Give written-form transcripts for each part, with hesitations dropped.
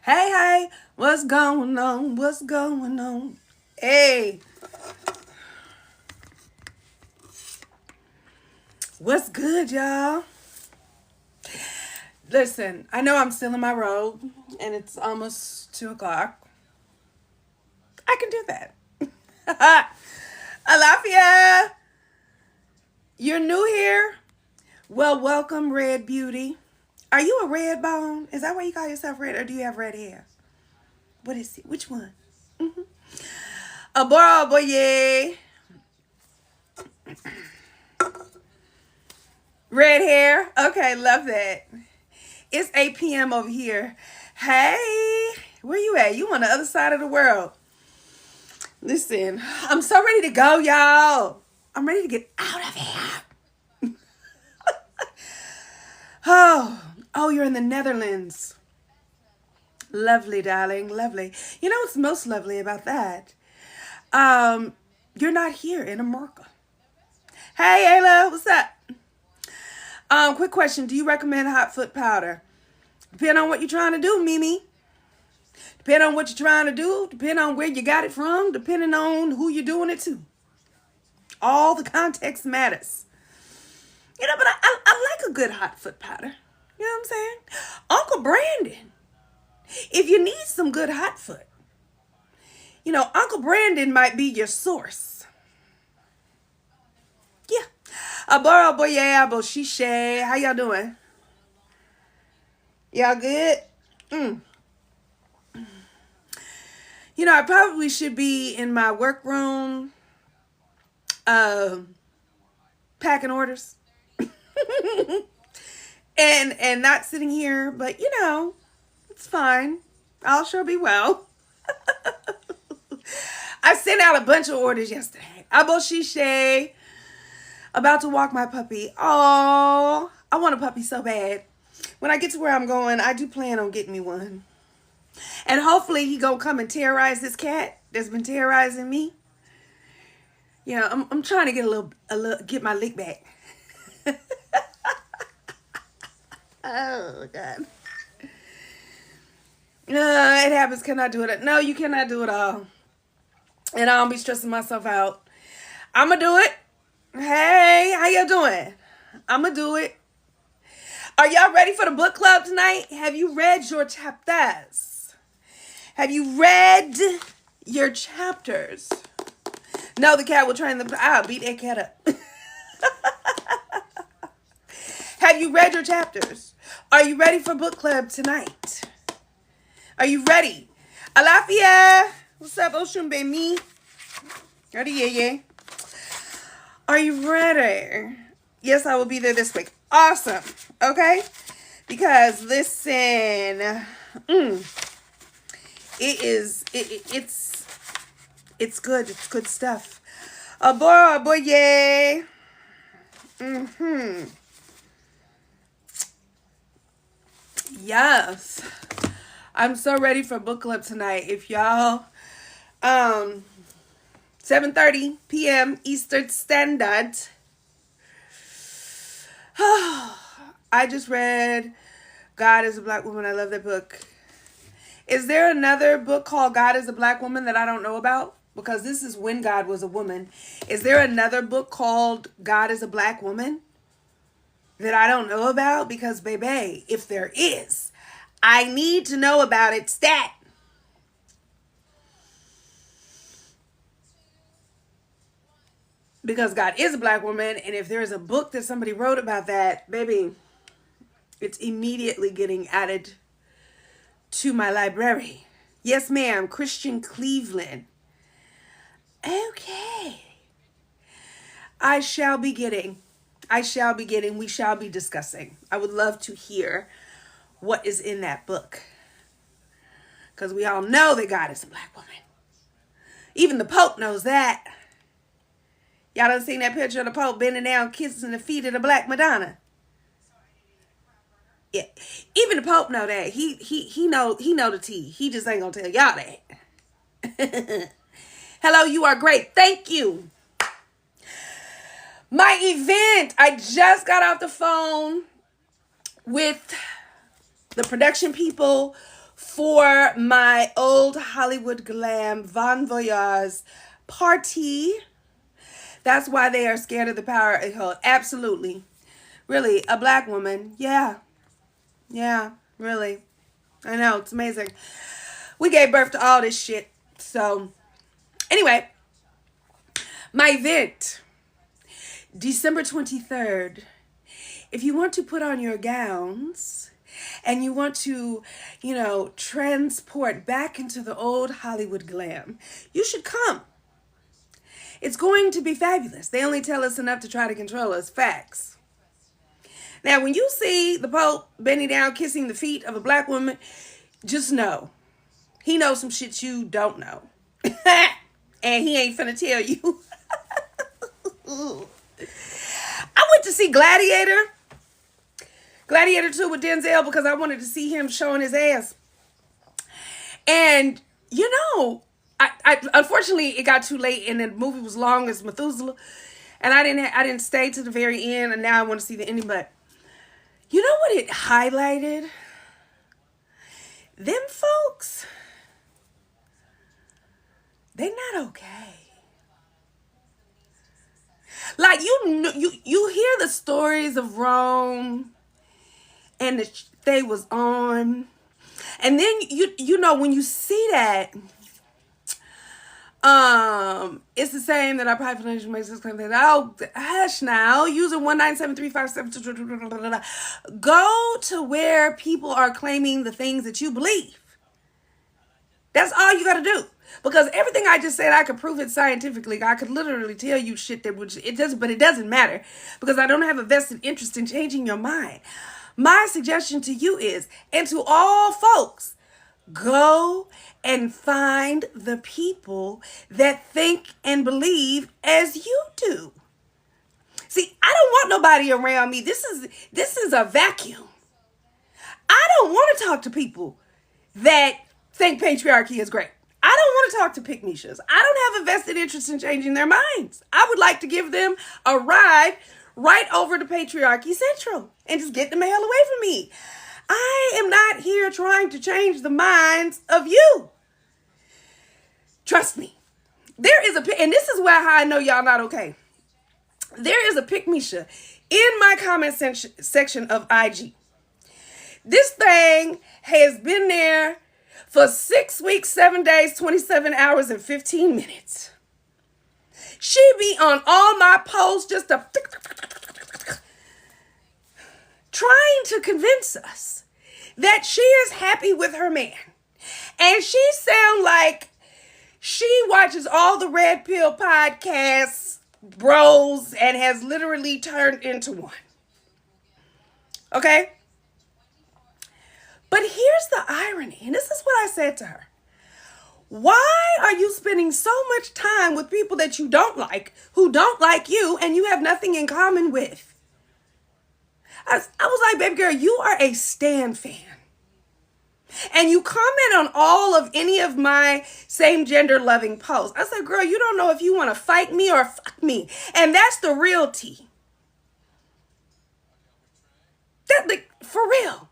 Hey, hey, what's going on? What's going on? Hey, what's good, y'all? Listen, I know I'm still in my robe and it's almost 2 o'clock. I can do that. Alafia, you're new here? Well, welcome, Red Beauty. Are you a red bone? Is that why you call yourself red, or do you have red hair? What is it? Which one? Mm-hmm. Abora boye. Red hair. Okay, love that. It's 8 p.m. over here. Hey, where you at? You on the other side of the world. Listen, I'm so ready to go, y'all. I'm ready to get out of here. Oh, you're in the Netherlands. Lovely, darling, lovely. You know what's most lovely about that? You're not here in America. Hey, Ayla, what's up? Quick question. Do you recommend hot foot powder? Depending on what you're trying to do, Mimi. Depending on what you're trying to do, depending on where you got it from, depending on who you're doing it to. All the context matters. You know, but I like a good hot foot powder. You know what I'm saying? Uncle Brandon, if you need some good hot foot, you know, Uncle Brandon might be your source. Yeah. Aboro boye abo shishe. How y'all doing? Y'all good? You know, I probably should be in my workroom packing orders. and not sitting here, but you know, it's fine. I'll sure be well. I sent out a bunch of orders yesterday. Abo shishe. About to walk my puppy. Oh, I want a puppy so bad. When I get to where I'm going, I do plan on getting me one. And hopefully he gonna come and terrorize this cat that's been terrorizing me. Yeah, I'm trying to get a little get my lick back. Oh God. It happens. Cannot do it. No, you cannot do it all. And I don't be stressing myself out. I'ma do it. Hey, how y'all doing? I'ma do it. Are y'all ready for the book club tonight? Have you read your chapters? Have you read your chapters? No, the cat will train the... I'll beat that cat up. Have you read your chapters? Are you ready for book club tonight? Are you ready? Alafia! What's up, Oshun Baby? Ready, yeah. Are you ready? Yes, I will be there this week. Awesome. Okay? Because listen, it's good. It's good stuff. Boy, yay. Yes. I'm so ready for book club tonight. If y'all 7:30 p.m. Eastern Standard. I just read God is a Black Woman. I love that book. Is there another book called God is a Black Woman that I don't know about? Because this is When God Was a Woman. Is there another book called God is a Black Woman? that I don't know about? Because, baby, if there is, I need to know about it stat. Because God is a black woman, and if there's a book that somebody wrote about that, baby, it's immediately getting added to my library. Yes, ma'am, Christian Cleveland. Okay. I shall be getting, we shall be discussing. I would love to hear what is in that book. Because we all know that God is a black woman. Even the Pope knows that. Y'all done seen that picture of the Pope bending down, kissing the feet of the Black Madonna? Yeah. Even the Pope know that. He know the tea. He just ain't gonna tell y'all that. Hello, you are great. Thank you. My event. I just got off the phone with the production people for my old Hollywood glam Bon Voyage party. That's why they are scared of the power it holds. Absolutely. Really, a black woman. Yeah. Yeah, really. I know, it's amazing. We gave birth to all this shit. So, anyway, my event, December 23rd. If you want to put on your gowns and you want to, transport back into the old Hollywood glam, you should come. It's going to be fabulous. They only tell us enough to try to control us. Facts. Now, when you see the Pope bending down, kissing the feet of a black woman, just know he knows some shit you don't know. And he ain't finna tell you. I went to see Gladiator 2 with Denzel because I wanted to see him showing his ass. And, I unfortunately it got too late and the movie was long as Methuselah, and I didn't stay to the very end, and now I want to see the ending. But you know what it highlighted? Them folks, they're not okay. Like you hear the stories of Rome and they was on, and then when you see that. It's the same that our private financial makes this claim that, oh, hush now, using 1973572. Go to where people are claiming the things that you believe. That's all you got to do. Because everything I just said, I could prove it scientifically. I could literally tell you shit but it doesn't matter because I don't have a vested interest in changing your mind. My suggestion to you is, and to all folks, go and find the people that think and believe as you do. See, I don't want nobody around me. This is a vacuum. I don't want to talk to people that think patriarchy is great. I don't want to talk to pick-me-shas. I don't have a vested interest in changing their minds. I would like to give them a ride right over to Patriarchy Central and just get them the hell away from me. I am not here trying to change the minds of you. Trust me. There is and this is how I know y'all not okay. There is a pick-me-sha in my comment section of IG. This thing has been there for 6 weeks, 7 days, 27 hours, and 15 minutes. She be on all my posts just trying to convince us that she is happy with her man. And she sound like she watches all the Red Pill podcasts, bros, and has literally turned into one. Okay? But here's the irony, and this is what I said to her. Why are you spending so much time with people that you don't like, who don't like you, and you have nothing in common with? I was like, baby girl, you are a Stan fan. And you comment on all of any of my same gender loving posts. I said, girl, you don't know if you want to fight me or fuck me. And that's the real tea. For real.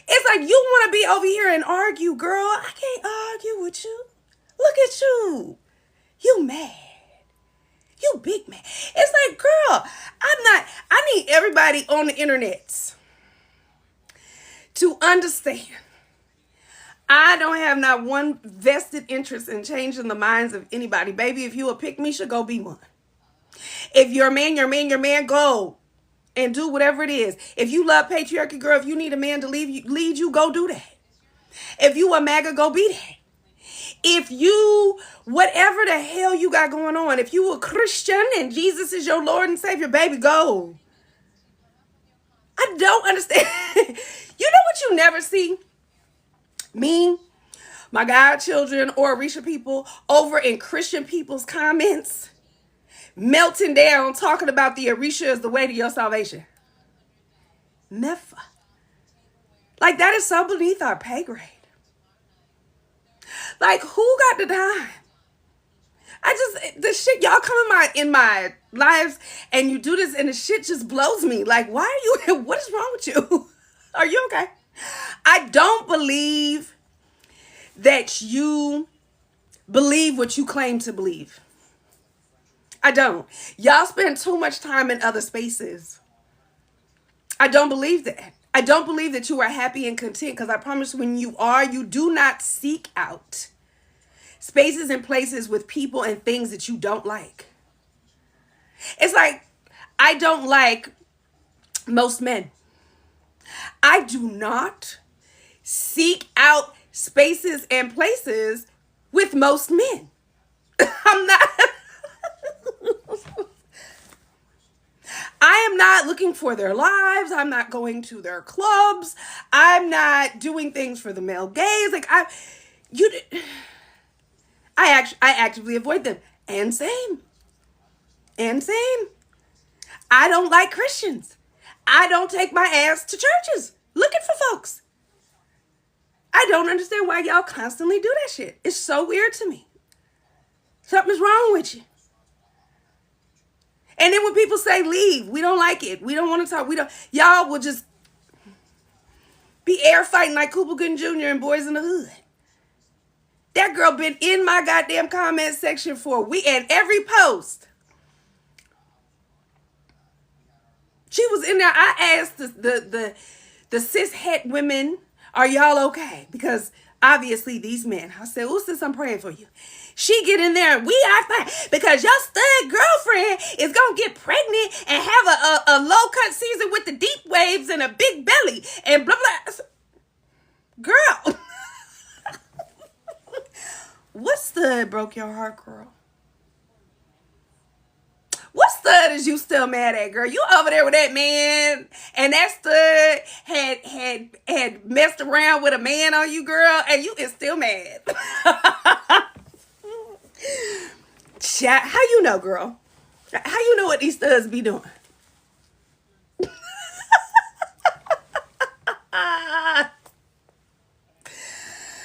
It's like you want to be over here and argue, girl. I can't argue with you. Look at you. You mad. You big man. It's like, girl, I need everybody on the internet to understand. I don't have not one vested interest in changing the minds of anybody. Baby, if you a pick me, should go be one. If you're a man, your man, go and do whatever it is. If you love patriarchy, girl, if you need a man to lead you, go do that. If you a MAGA, go be that. If you, whatever the hell you got going on, if you a Christian and Jesus is your Lord and Savior, baby, go. I don't understand. You know what you never see? Me, my godchildren, or Orisha people over in Christian people's comments melting down talking about the Orisha is the way to your salvation. Never. Like, that is so beneath our pay grade. Like, who got the time? The shit y'all come in my lives and you do this and the shit just blows me. Like, why are you, what is wrong with you? Are you okay? I don't believe that you believe what you claim to believe. I don't. Y'all spend too much time in other spaces. I don't believe that. I don't believe that you are happy and content, because I promise when you are, you do not seek out spaces and places with people and things that you don't like. It's like, I don't like most men. I do not seek out spaces and places with most men. I'm not. I am not looking for their lives. I'm not going to their clubs. I'm not doing things for the male gaze. Like, I actively avoid them. And same. I don't like Christians. I don't take my ass to churches looking for folks. I don't understand why y'all constantly do that shit. It's so weird to me. Something's wrong with you. And then when people say leave, we don't like it. We don't want to talk. Y'all will just be air fighting like Cooper Gooding Jr. and Boys in the Hood. That girl been in my goddamn comment section for a week, and every post. She was in there. I asked the cis het women, are y'all okay? Because obviously these men, I said, oh sis, I'm praying for you. She get in there and we are fine because your stud girlfriend is going to get pregnant and have a low cut season with the deep waves and a big belly and blah, blah. Girl. What stud broke your heart, girl? What stud is you still mad at, girl? You over there with that man, and that stud had messed around with a man on you, girl, and you is still mad. Chat, how you know, girl? How you know what these studs be doing?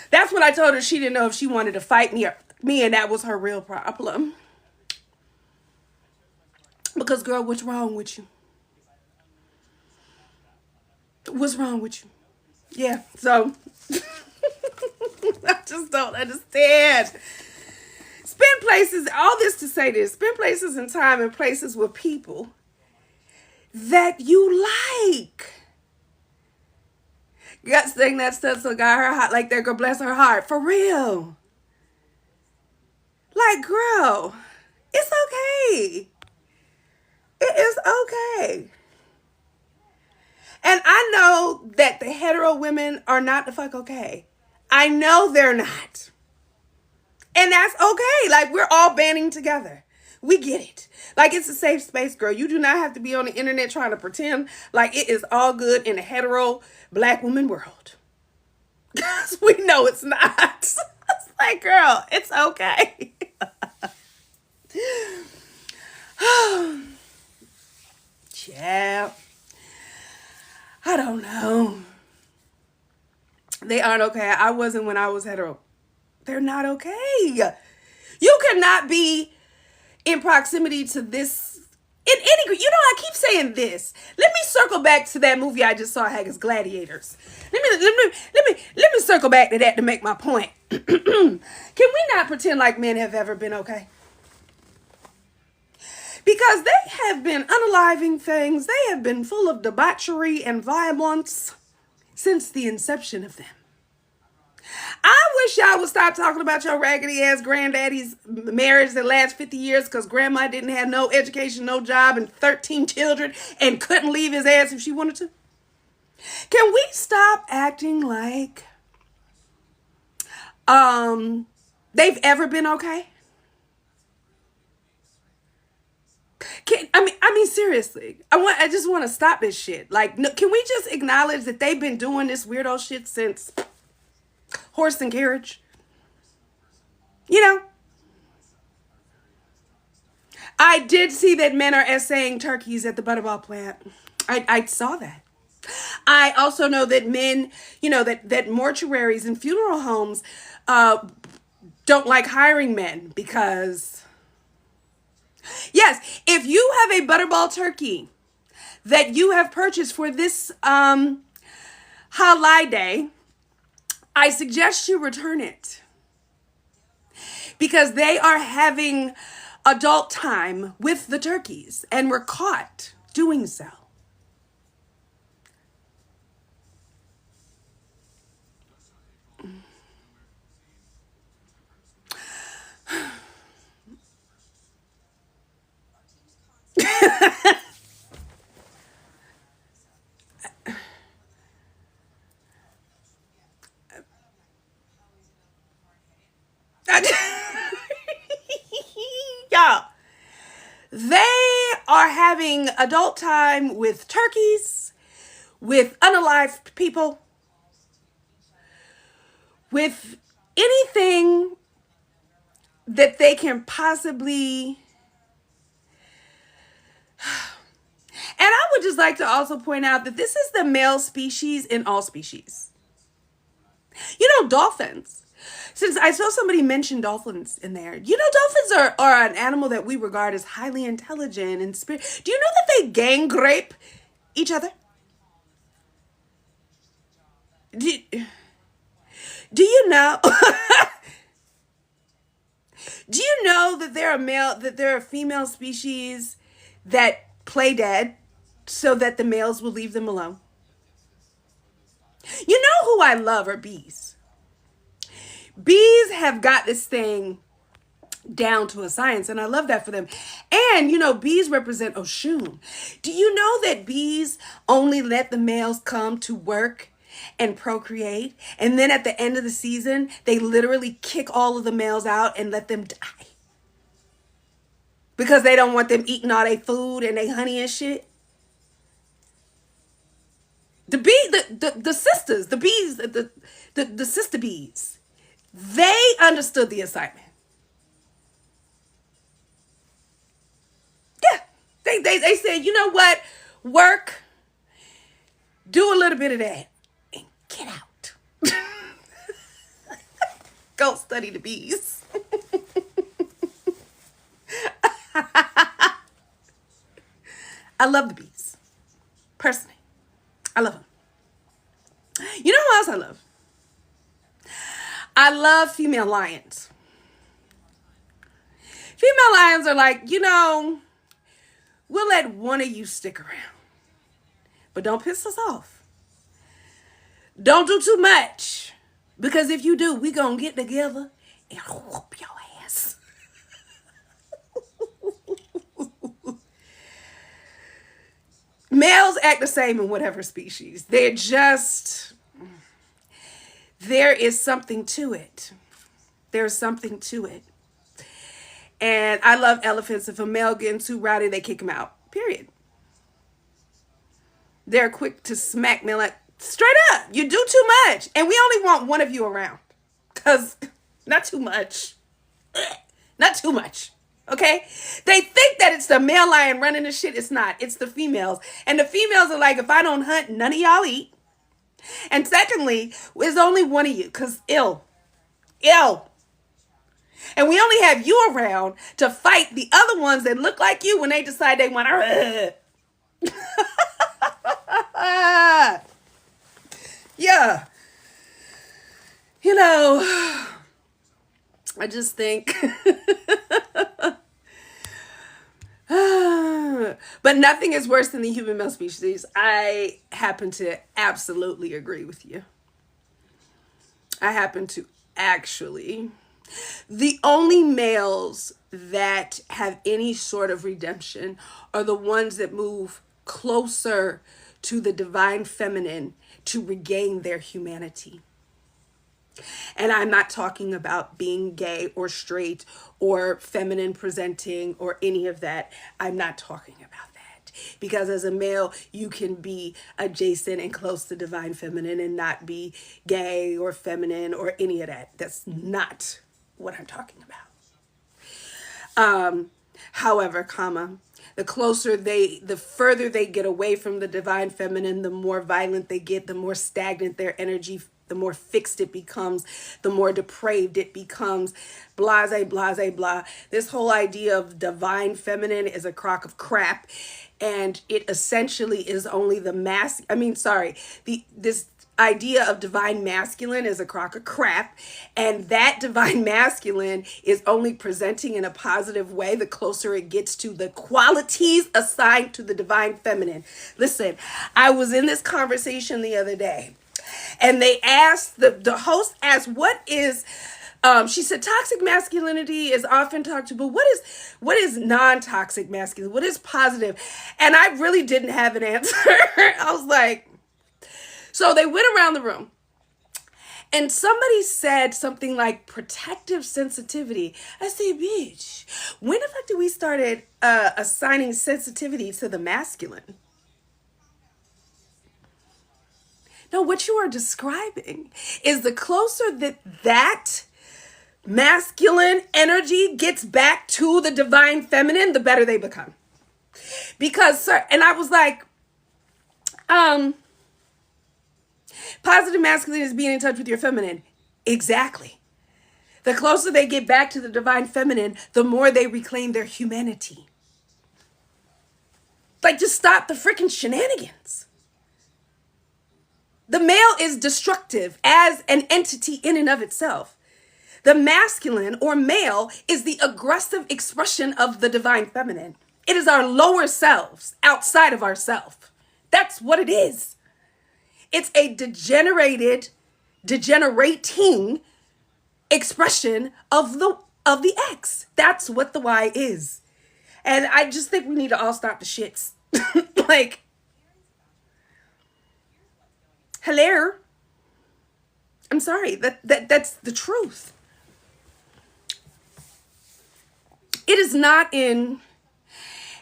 That's when I told her she didn't know if she wanted to fight me and that was her real problem. Because, girl, what's wrong with you? What's wrong with you? Yeah, so I just don't understand. Spend places, all this to say this, spend places and time and places with people that you like. Guts thing that stuff so got her hot like that, girl, bless her heart. For real. Like, girl, it's okay. It is okay. And I know that the hetero women are not the fuck okay. I know they're not. And that's okay. Like, we're all banding together. We get it. Like, it's a safe space, girl. You do not have to be on the internet trying to pretend like it is all good in a hetero black woman world. Because we know it's not. It's like, girl, it's okay. Yeah. I don't know. They aren't okay. I wasn't when I was hetero. They're not okay. You cannot be in proximity to this in any, you know, I keep saying this. Let me circle back to that movie I just saw, Haggis Gladiators. Let me circle back to that to make my point. Can we not pretend like men have ever been okay? Because they have been unaliving things, they have been full of debauchery and violence since the inception of them. I wish y'all would stop talking about your raggedy ass granddaddy's marriage that lasts 50 years because grandma didn't have no education, no job, and 13 children and couldn't leave his ass if she wanted to. Can we stop acting like they've ever been okay? I mean, seriously. I just want to stop this shit. Like, no, can we just acknowledge that they've been doing this weirdo shit since horse and carriage? You know, I did see that men are essaying turkeys at the Butterball plant. I saw that. I also know that men, that mortuaries and funeral homes don't like hiring men because, yes, if you have a Butterball turkey that you have purchased for this holiday, I suggest you return it because they are having adult time with the turkeys and were caught doing so. Y'all, they are having adult time with turkeys, with unalived people, with anything that they can possibly. And I would just like to also point out that this is the male species in all species. Dolphins. Since I saw somebody mention dolphins in there, dolphins are an animal that we regard as highly intelligent and spirit. Do you know that they gang rape each other? Do you know? Do you know that there are female species that play dead so that the males will leave them alone? You know who I love are bees. Bees have got this thing down to a science, and I love that for them. And, bees represent Oshun. Do you know that bees only let the males come to work and procreate, and then at the end of the season, they literally kick all of the males out and let them die? Because they don't want them eating all their food and their honey and shit. The sisters, the bees, the sister bees, they understood the assignment. Yeah. They said, you know what? Work, do a little bit of that, and get out. Go study the bees. I love the bees. Personally. I love them. You know who else I love? I love female lions. Female lions are like, we'll let one of you stick around. But don't piss us off. Don't do too much. Because if you do, we gonna get together and whoop your ass. Males act the same in whatever species. There is something to it. There's something to it. And I love elephants. If a male getting too rowdy, they kick him out. Period. They're quick to smack me like, straight up, you do too much. And we only want one of you around. Because not too much. Not too much. Okay? They think that it's the male lion running the shit. It's not. It's the females. And the females are like, if I don't hunt, none of y'all eat. And secondly, there's only one of you. Because ill. And we only have you around to fight the other ones that look like you when they decide they want to. Yeah. I just think But nothing is worse than the human male species. I happen to absolutely agree with you. I happen to actually. The only males that have any sort of redemption are the ones that move closer to the divine feminine to regain their humanity. And I'm not talking about being gay or straight or feminine presenting or any of that. I'm not talking about that. Because as a male, you can be adjacent and close to divine feminine and not be gay or feminine or any of that. That's not what I'm talking about. However, the further they get away from the divine feminine, the more violent they get, the more stagnant their energy, the more fixed it becomes, the more depraved it becomes. Blase, blase, blah. This whole idea of divine feminine is a crock of crap. And it essentially is only this idea of divine masculine is a crock of crap, and that divine masculine is only presenting in a positive way the closer it gets to the qualities assigned to the divine feminine. Listen, I was in this conversation the other day, and they asked, the host asked, what is she said toxic masculinity is often talked about, but what is non-toxic masculinity? What is positive? And I really didn't have an answer. I was like, so they went around the room and somebody said something like protective sensitivity. I said, bitch, when the fuck did we started assigning sensitivity to the masculine? No, what you are describing is the closer that masculine energy gets back to the divine feminine, the better they become. Because, sir, and I was like, positive masculine is being in touch with your feminine. Exactly. The closer they get back to the divine feminine, the more they reclaim their humanity. Like, just stop the freaking shenanigans. The male is destructive as an entity in and of itself. The masculine or male is the aggressive expression of the divine feminine. It is our lower selves outside of ourself. That's what it is. It's a degenerating expression of the X. That's what the Y is. And I just think we need to all stop the shits. Like, hello. I'm sorry. That's the truth. It is not in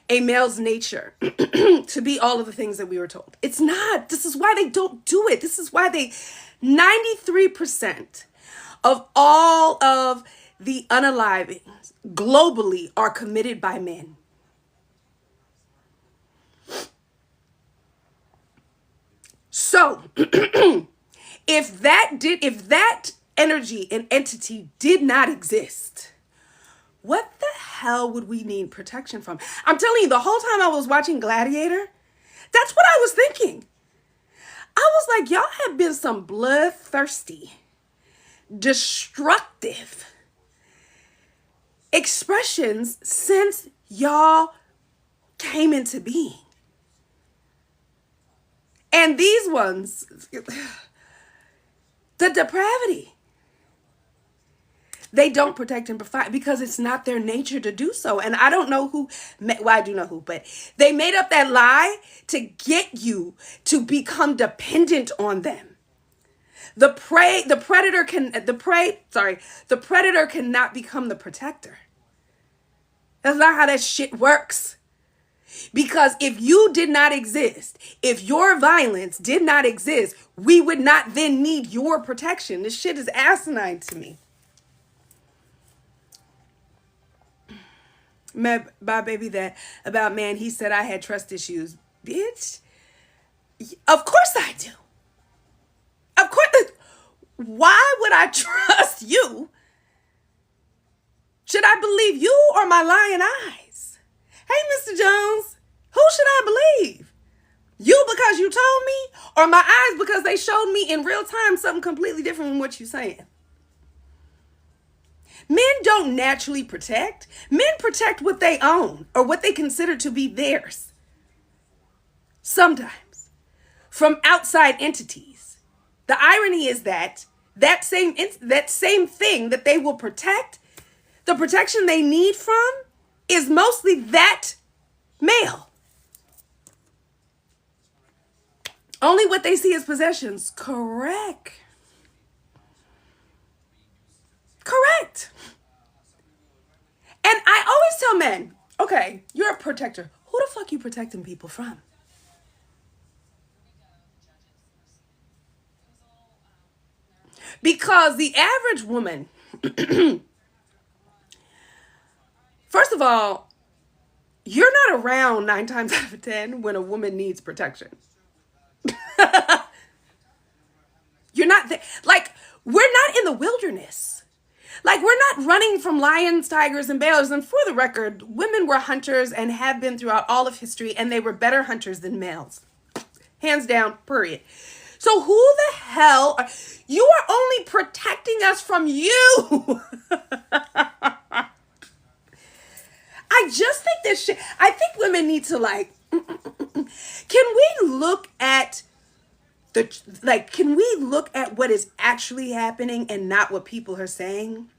a male's nature to be all of the things that we were told. It's not. This is why they don't do it. This is why 93% of all of the unalivings globally are committed by men. So, if that energy and entity did not exist, what the hell would we need protection from? I'm telling you, the whole time I was watching Gladiator, that's what I was thinking. I was like, y'all have been some bloodthirsty, destructive expressions since y'all came into being. And these ones, the depravity. They don't protect and provide because it's not their nature to do so. And I don't know who, well, I do know who, but they made up that lie to get you to become dependent on them. The predator cannot become the protector. That's not how that shit works. Because if you did not exist, if your violence did not exist, we would not then need your protection. This shit is asinine to me. My baby that about man, he said I had trust issues. Bitch, of course I do. Of course. Why would I trust you? Should I believe you or my lying eyes? Hey, Mr. Jones, who should I believe? You because you told me, or my eyes because they showed me in real time something completely different from what you're saying? Men don't naturally protect. Men protect what they own or what they consider to be theirs. sometimes, from outside entities. The irony is that that same thing that they will protect, the protection they need from, is mostly that male. Only what they see as possessions. Correct. Correct. And I always tell men, okay, you're a protector. Who the fuck you protecting people from? Because the average woman, first of all, you're not around 9 times out of 10 when a woman needs protection. You're not there. Like, we're not in the wilderness. Like, we're not running from lions, tigers, and bears. And for the record, women were hunters and have been throughout all of history, and they were better hunters than males. Hands down, period. So who the hell you are only protecting us from you? I just think this shit, I think women need to like, can we look at can we look at what is actually happening and not what people are saying?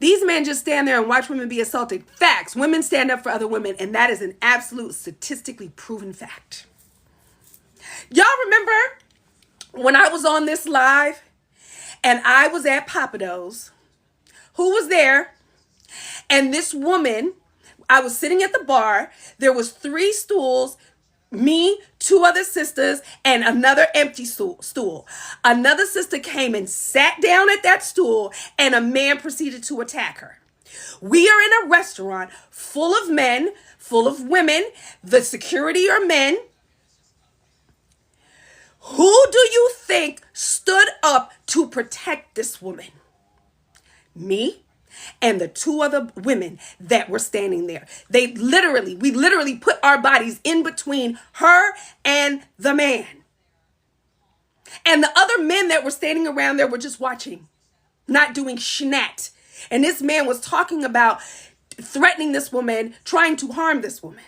These men just stand there and watch women be assaulted. Facts. Women stand up for other women, and that is an absolute statistically proven fact. Y'all remember when I was on this live and I was at Papados? Who was there? And this woman, I was sitting at the bar. There was 3 stools, me, 2 other sisters, and another empty stool. Another sister came and sat down at that stool, and a man proceeded to attack her. We are in a restaurant full of men, full of women. The security are men. Who do you think stood up to protect this woman? Me and the 2 other women that were standing there. We literally put our bodies in between her and the man. And the other men that were standing around there were just watching, not doing schnat. And this man was talking about threatening this woman, trying to harm this woman.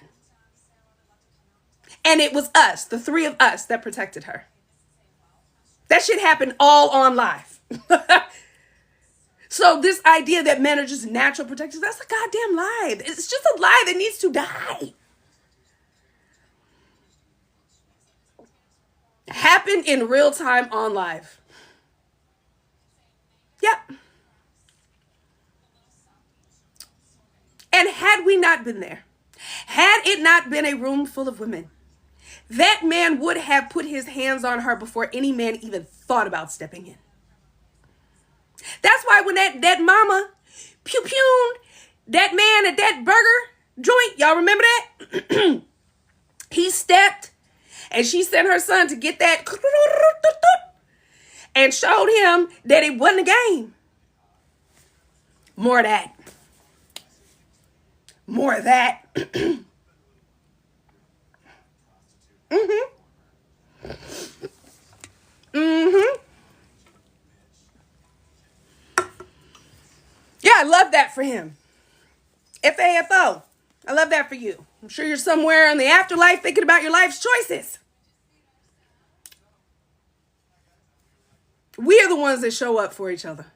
And it was us, the 3 of us, that protected her. That shit happened all on live. So this idea that men are just natural protectors, that's a goddamn lie. It's just a lie that needs to die. Happened in real time on live. Yep. And had we not been there, had it not been a room full of women, that man would have put his hands on her before any man even thought about stepping in. That's why when that mama pew-pewed that man at that burger joint, y'all remember that? He stepped and she sent her son to get that and showed him that it wasn't a game. More of that. More of that. Yeah, I love that for him. FAFO. I love that for you. I'm sure you're somewhere in the afterlife thinking about your life's choices. We are the ones that show up for each other.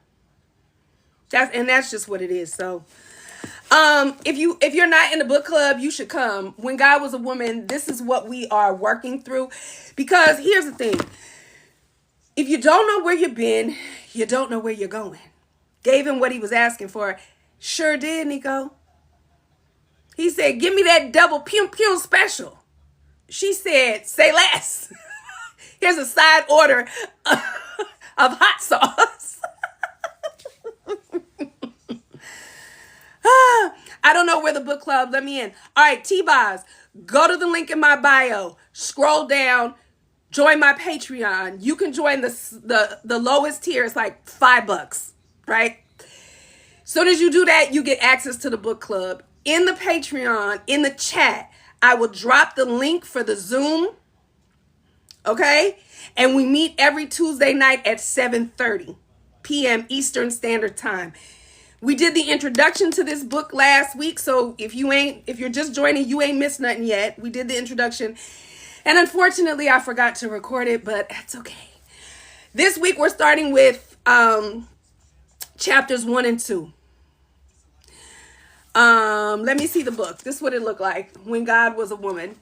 That's just what it is. So, if you're not in the book club, you should come. When God Was a Woman, this is what we are working through. Because here's the thing. If you don't know where you've been, you don't know where you're going. Gave him what he was asking for. Sure did, Nico. He said, give me that double pew-pew special. She said, say less. Here's a side order of hot sauce. I don't know where the book club, let me in. All right, T-Boz, go to the link in my bio. Scroll down. Join my Patreon. You can join the lowest tier. It's like $5, right? Soon as you do that, you get access to the book club. In the Patreon, in the chat, I will drop the link for the Zoom. Okay? And we meet every Tuesday night at 7:30 p.m. Eastern Standard Time. We did the introduction to this book last week, so if you're just joining, you ain't missed nothing yet. We did the introduction, and unfortunately, I forgot to record it, but that's okay. This week, we're starting with chapters 1 and 2. Let me see the book. This is what it looked like when God was a woman.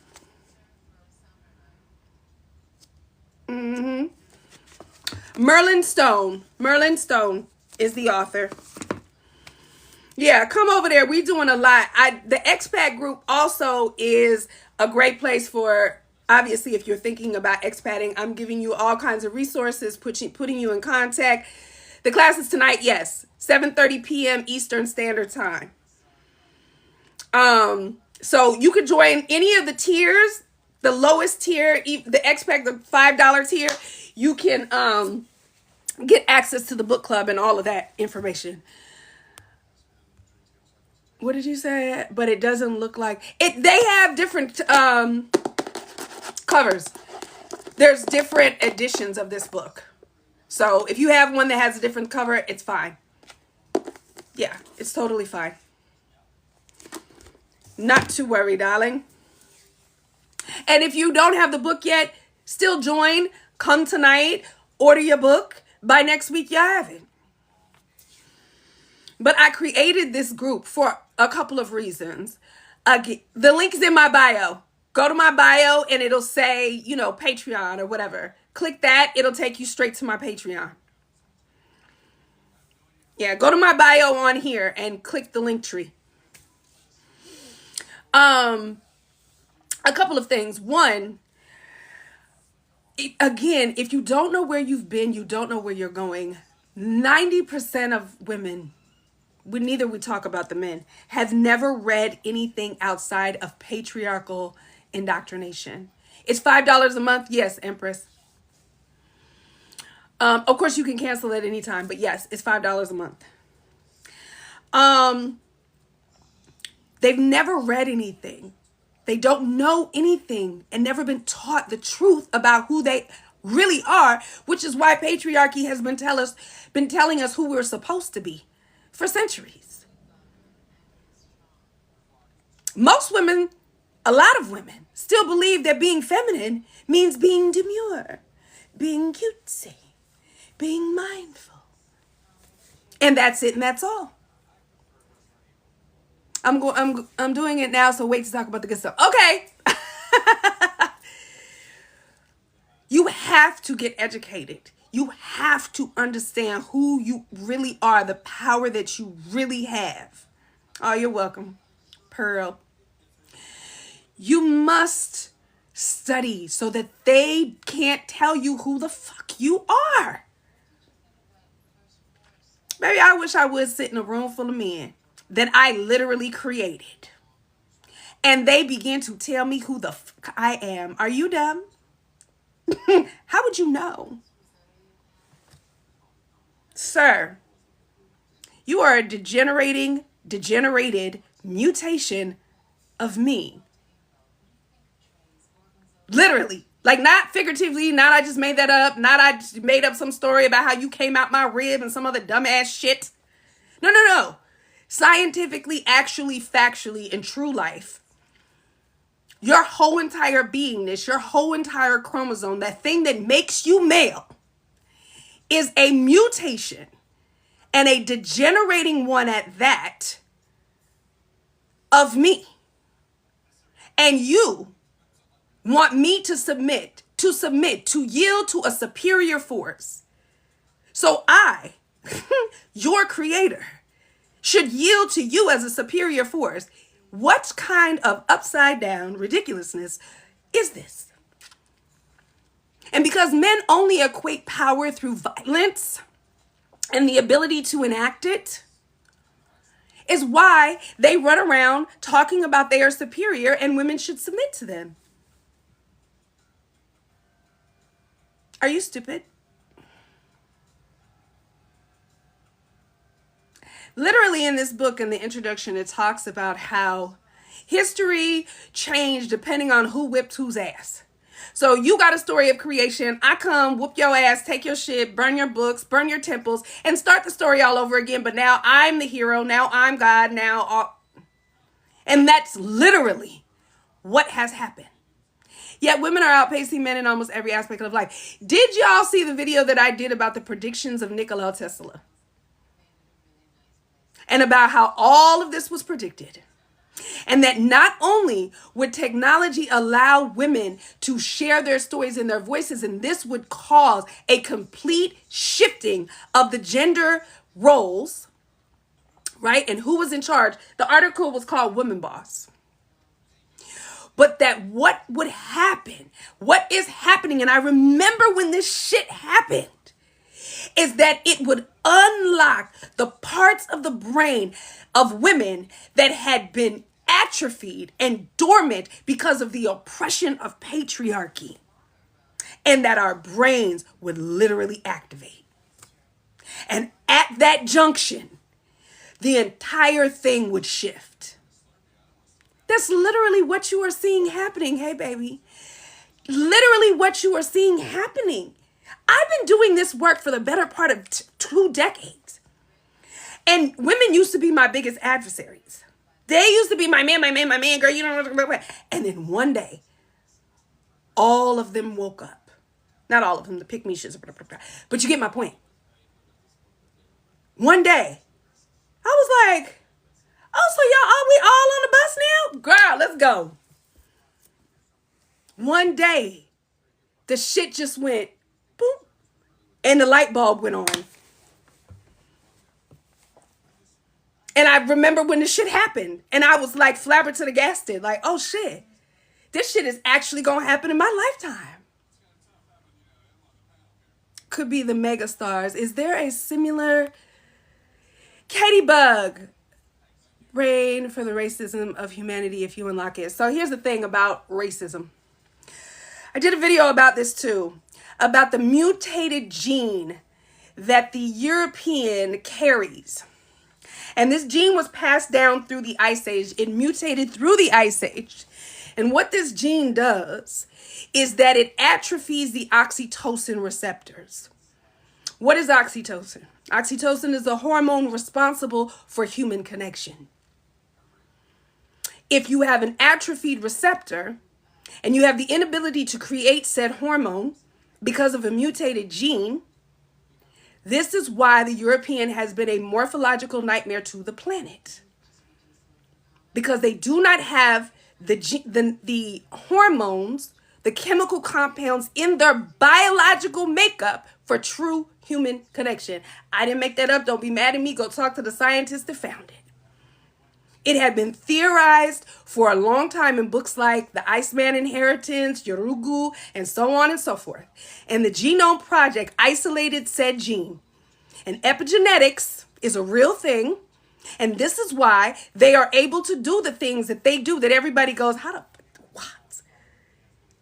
Merlin Stone. Merlin Stone is the author. Yeah, come over there. We're doing a lot. The expat group also is a great place for, obviously, if you're thinking about expatting. I'm giving you all kinds of resources, putting you in contact. The class is tonight, yes, 7:30 p.m. Eastern Standard Time. So you could join any of the tiers. The lowest tier, the expat, the $5 tier, you can get access to the book club and all of that information. What did you say? But it doesn't look like it. They have different covers. There's different editions of this book. So if you have one that has a different cover, it's fine. Yeah, it's totally fine. Not to worry, darling. And if you don't have the book yet, still join. Come tonight. Order your book. By next week, you have it. But I created this group for a couple of reasons. The link is in my bio. Go to my bio and it'll say, Patreon or whatever. Click that. It'll take you straight to my Patreon. Yeah, go to my bio on here and click the link tree. A couple of things. One, again, if you don't know where you've been, you don't know where you're going. 90% of women, neither we talk about the men, have never read anything outside of patriarchal indoctrination. It's $5 a month. Yes, Empress. Of course, you can cancel at any time, but yes, it's $5 a month. They've never read anything. They don't know anything and never been taught the truth about who they really are, which is why patriarchy has been telling us who we're supposed to be for centuries. Most women, a lot of women, still believe that being feminine means being demure, being cutesy, being mindful. And that's it and that's all. I'm doing it now, so wait to talk about the good stuff. Okay. You have to get educated. You have to understand who you really are, the power that you really have. Oh, you're welcome, Pearl. You must study so that they can't tell you who the fuck you are. Maybe I wish I would sit in a room full of men that I literally created. And they begin to tell me who the fuck I am. Are you dumb? How would you know? Sir, you are a degenerated mutation of me. Literally. Like, not figuratively, not I just made that up, not I just made up some story about how you came out my rib and some other dumbass shit. No. Scientifically, actually, factually, in true life, your whole entire beingness, your whole entire chromosome, that thing that makes you male, is a mutation, and a degenerating one at that, of me. And you want me to submit, to yield to a superior force. So I, your creator, should yield to you as a superior force. What kind of upside down ridiculousness is this? And because men only equate power through violence and the ability to enact it, is why they run around talking about they are superior and women should submit to them. Are you stupid? Literally in this book, in the introduction, it talks about how history changed depending on who whipped whose ass. So you got a story of creation. I come, whoop your ass, take your shit, burn your books, burn your temples, and start the story all over again. But now I'm the hero. Now I'm God. And that's literally what has happened. Yet women are outpacing men in almost every aspect of life. Did y'all see the video that I did about the predictions of Nikola Tesla? And about how all of this was predicted? And that not only would technology allow women to share their stories and their voices, and this would cause a complete shifting of the gender roles, right? And who was in charge. The article was called Woman Boss. But that what would happen, what is happening, and I remember when this shit happened, is that it would unlock the parts of the brain of women that had been atrophied and dormant because of the oppression of patriarchy, and that our brains would literally activate. And at that junction, the entire thing would shift. That's literally what you are seeing happening. Hey, baby. Literally what you are seeing happening. I've been doing this work for the better part of 2 decades. And women used to be my biggest adversaries. They used to be my man, girl. You don't know. And then one day, all of them woke up. Not all of them, the pick-me shits. But you get my point. One day, I was like, oh, so y'all, are we all on the bus now? Girl, let's go. One day, the shit just went boom, and the light bulb went on. And I remember when the shit happened, and I was like flabbergasted, like, oh shit, this shit is actually gonna happen in my lifetime. Could be the mega stars. Is there a similar Katie Bug? Reign for the racism of humanity if you unlock it. So here's the thing about racism. I did a video about this too, about the mutated gene that the European carries. And this gene was passed down through the Ice Age. It mutated through the Ice Age. And what this gene does is that it atrophies the oxytocin receptors. What is oxytocin? Oxytocin is a hormone responsible for human connection. If you have an atrophied receptor and you have the inability to create said hormone because of a mutated gene, this is why the European has been a morphological nightmare to the planet. Because they do not have the hormones, the chemical compounds in their biological makeup for true human connection. I didn't make that up. Don't be mad at me. Go talk to the scientists that found it. It had been theorized for a long time in books like The Iceman Inheritance, Yorugu, and so on and so forth. And the Genome Project isolated said gene. And epigenetics is a real thing. And this is why they are able to do the things that they do that everybody goes, how the, what?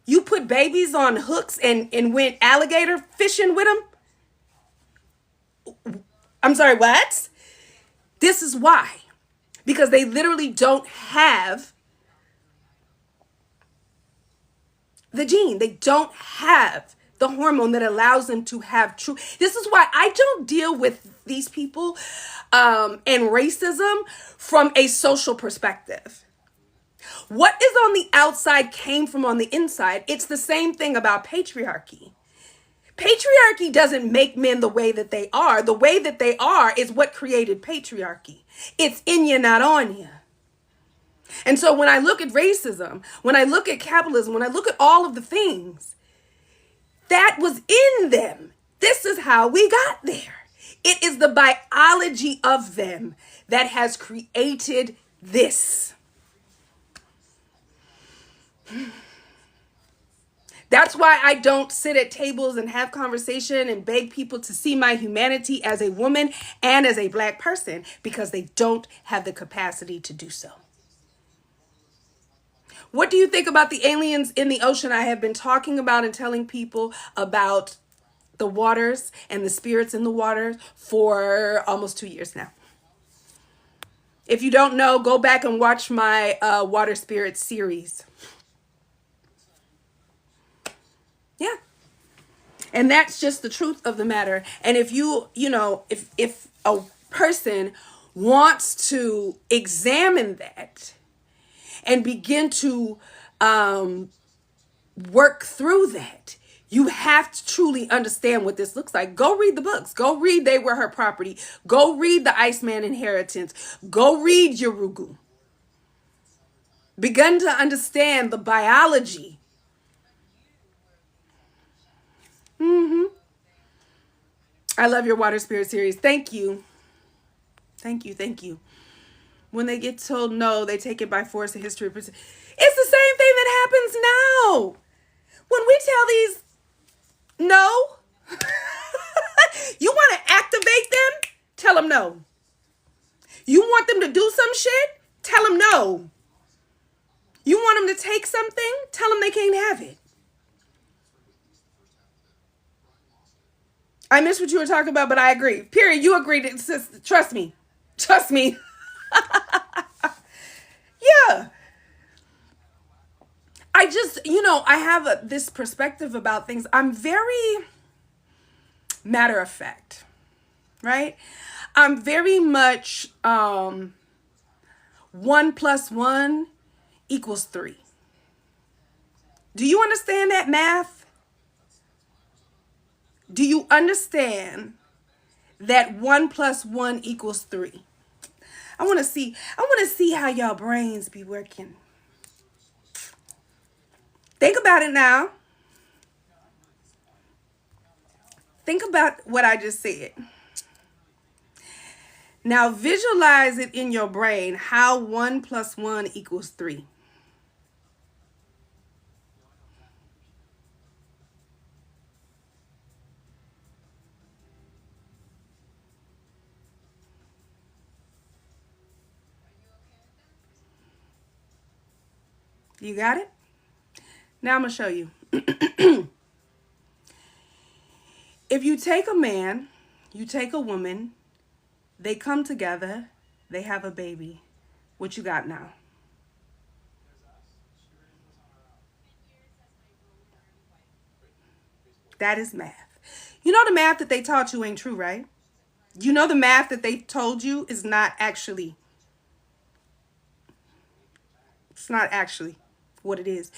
You put babies on hooks and went alligator fishing with them? I'm sorry, what? This is why. Because they literally don't have the gene. They don't have the hormone that allows them to have true. This is why I don't deal with these people and racism from a social perspective. What is on the outside came from on the inside. It's the same thing about patriarchy. Patriarchy doesn't make men the way that they are. The way that they are is what created patriarchy. It's in you, not on you. And so when I look at racism, when I look at capitalism, when I look at all of the things, that was in them. This is how we got there. It is the biology of them that has created this. That's why I don't sit at tables and have conversation and beg people to see my humanity as a woman and as a Black person, because they don't have the capacity to do so. What do you think about the aliens in the ocean? I have been talking about and telling people about the waters and the spirits in the waters for almost 2 years now. If you don't know, go back and watch my water spirits series. Yeah. And that's just the truth of the matter. And if if a person wants to examine that and begin to work through that, you have to truly understand what this looks like. Go read the books. Go read They Were Her Property. Go read The Iceman Inheritance. Go read Yurugu. Begin to understand the biology. I love your Water Spirit series. Thank you. Thank you. Thank you. When they get told no, they take it by force. The history. It's the same thing that happens now. When we tell these no, you want to activate them? Tell them no. You want them to do some shit? Tell them no. You want them to take something? Tell them they can't have it. I missed what you were talking about, but I agree. Period. You agreed. Trust me. Trust me. Yeah. I just, I have this perspective about things. I'm very matter of fact, right? I'm very much 1 + 1 = 3. Do you understand that math? Do you understand that 1 + 1 = 3? I want to see how y'all brains be working. Think about it now. Think about what I just said. Now visualize it in your brain how 1 + 1 = 3. You got it? Now I'm going to show you. If you take a man, you take a woman, they come together, they have a baby. What you got now? That is math. You know the math that they taught you ain't true, right? You know the math that they told you is not actually, it's not actually what it is.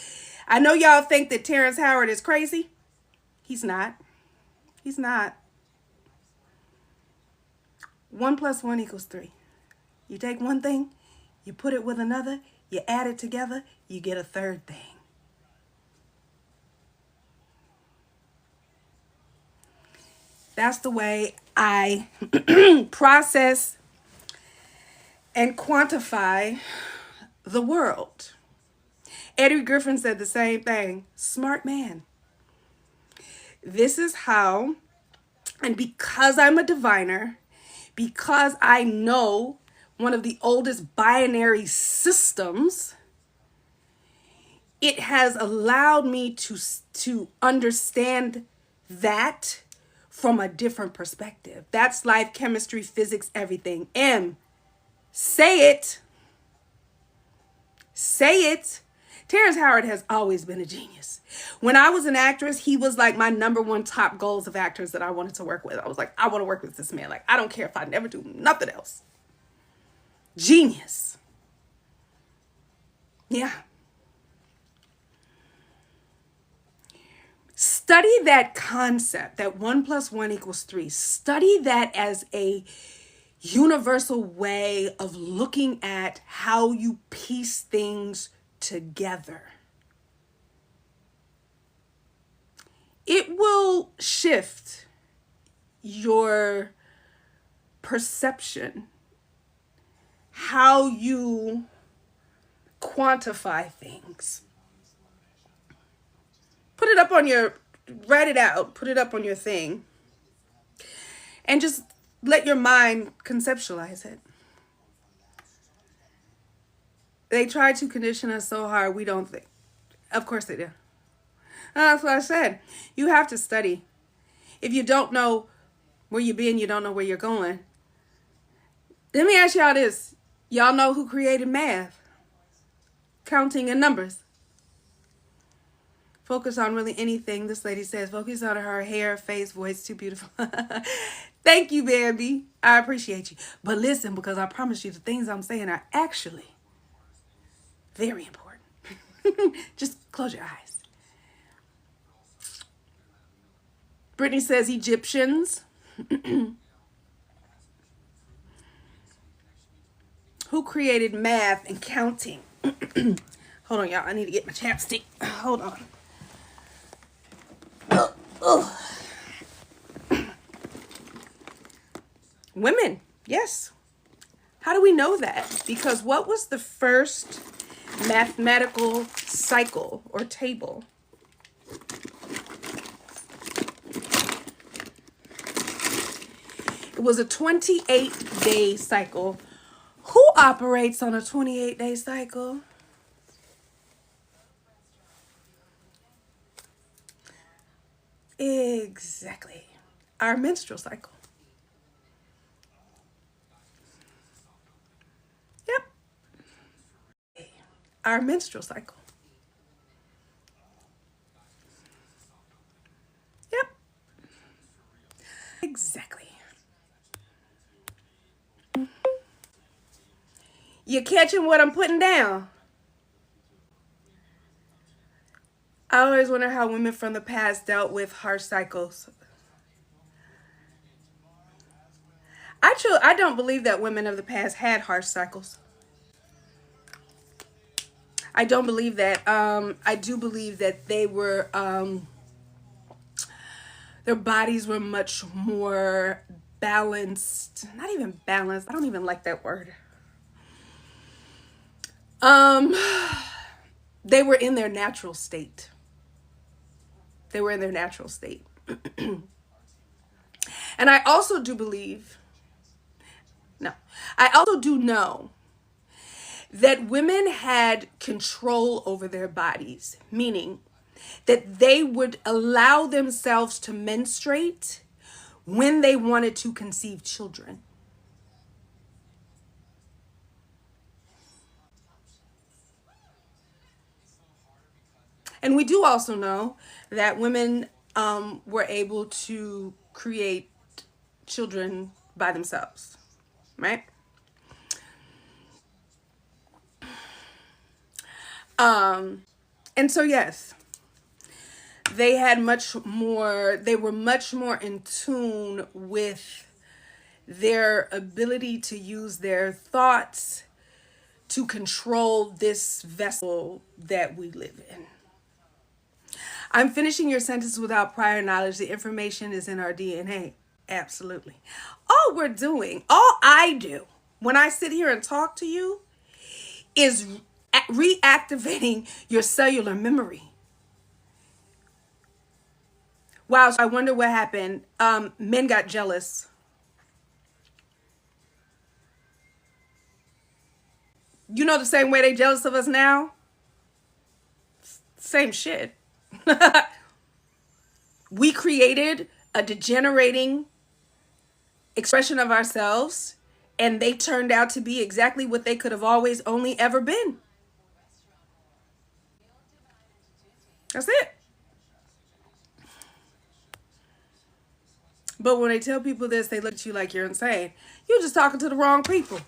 I know y'all think that Terrence Howard is crazy. He's not. He's not. 1 + 1 = 3. You take one thing, you put it with another, you add it together, you get a third thing. That's the way I process and quantify the world. Eddie Griffin said the same thing. Smart man. This is how, and because I'm a diviner, because I know one of the oldest binary systems, it has allowed me to understand that from a different perspective. That's life, chemistry, physics, everything. M, say it. Say it. Terrence Howard has always been a genius. When I was an actress, he was like my #1 top goals of actors that I wanted to work with. I was like, I want to work with this man. Like, I don't care if I never do nothing else. Genius. Yeah. Study that concept, that 1 + 1 = 3. Study that as a universal way of looking at how you piece things together. It will shift your perception, how you quantify things. Put it up on write it out, put it up on your thing, and just let your mind conceptualize it. They try to condition us so hard we don't think. Of course they do. And that's what I said. You have to study. If you don't know where you've been, you don't know where you're going. Let me ask y'all this. Y'all know who created math? Counting and numbers. Focus on really anything. This lady says, focus on her hair, face, voice, too beautiful. Thank you, Bambi. I appreciate you. But listen, because I promise you the things I'm saying are actually very important. Just close your eyes. Brittany says Egyptians. Who created math and counting? Hold on, y'all. I need to get my chapstick. Hold on. Women, yes. How do we know that? Because what was the first mathematical cycle or table? It was a 28-day cycle. Who operates on a 28-day cycle? Exactly. Our menstrual cycle. Yep. Our menstrual cycle. Yep. Exactly. You catching what I'm putting down? I always wonder how women from the past dealt with harsh cycles. I don't believe that women of the past had harsh cycles. I don't believe that. I do believe that they were, their bodies were much more balanced. Not even balanced. I don't even like that word. They were in their natural state. They were in their natural state. And I also do believe, no, I also do know that women had control over their bodies, meaning that they would allow themselves to menstruate when they wanted to conceive children. And we do also know that women were able to create children by themselves, right? And so, yes, they were much more in tune with their ability to use their thoughts to control this vessel that we live in. I'm finishing your sentence without prior knowledge. The information is in our DNA. Absolutely. All I do when I sit here and talk to you is reactivating your cellular memory. Wow, so I wonder what happened. Men got jealous. You know the same way they jealous of us now? Same shit. We created a degenerating expression of ourselves, and they turned out to be exactly what they could have always only ever been. That's it. But when they tell people this, they look at you like you're insane. You're just talking to the wrong people.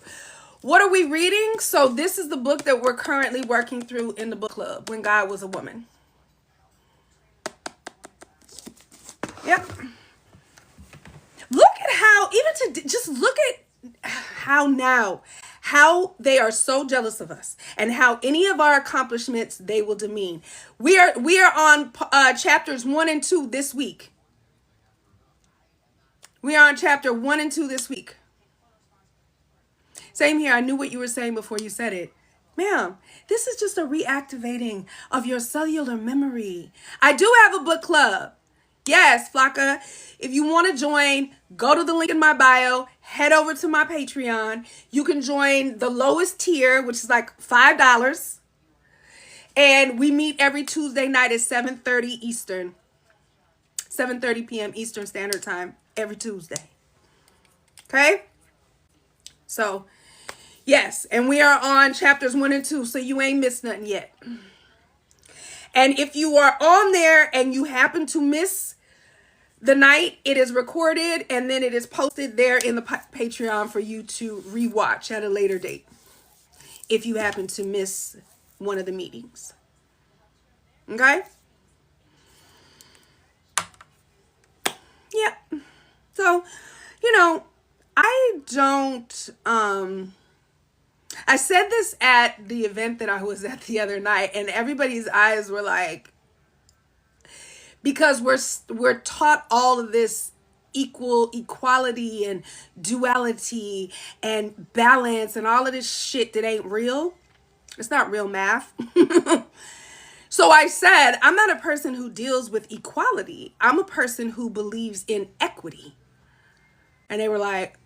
What are we reading? So this is the book that we're currently working through in the book club, When God Was a Woman. Yep. Look at how, just look at how they are so jealous of us and how any of our accomplishments they will demean. We are on chapters 1 and 2 this week. We are on chapter 1 and 2 this week. Same here. I knew what you were saying before you said it. Ma'am, this is just a reactivating of your cellular memory. I do have a book club. Yes, Flocka. If you want to join, go to the link in my bio. Head over to my Patreon. You can join the lowest tier, which is like $5. And we meet every Tuesday night at 7:30 Eastern. 7:30 p.m. Eastern Standard Time every Tuesday. Okay? So, yes. And we are on chapters 1 and 2, so you ain't missed nothing yet. And if you are on there and you happen to miss the night, it is recorded and then it is posted there in the Patreon for you to rewatch at a later date if you happen to miss one of the meetings. Okay? Yeah. So, I don't I said this at the event that I was at the other night, and everybody's eyes were like, because we're taught all of this equality and duality and balance and all of this shit that ain't real. It's not real math. So I said, I'm not a person who deals with equality. I'm a person who believes in equity. And they were like,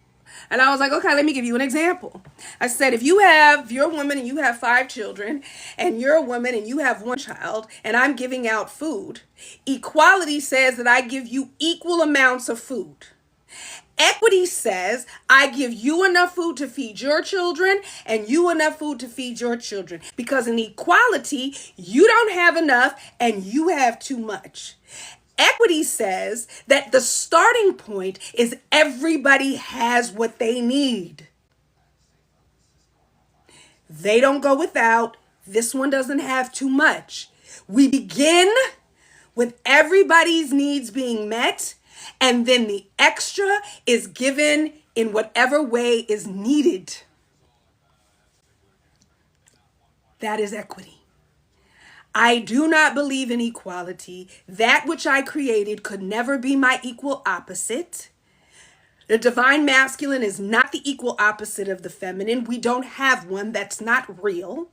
and I was like, okay, let me give you an example. I said, if you're a woman and you have 5 children, and you're a woman and you have 1 child, and I'm giving out food, equality says that I give you equal amounts of food. Equity says I give you enough food to feed your children and you enough food to feed your children. Because in equality, you don't have enough and you have too much. Equity says that the starting point is everybody has what they need. They don't go without. This one doesn't have too much. We begin with everybody's needs being met, and then the extra is given in whatever way is needed. That is equity. I do not believe in equality. That which I created could never be my equal opposite. The divine masculine is not the equal opposite of the feminine. We don't have one. That's not real.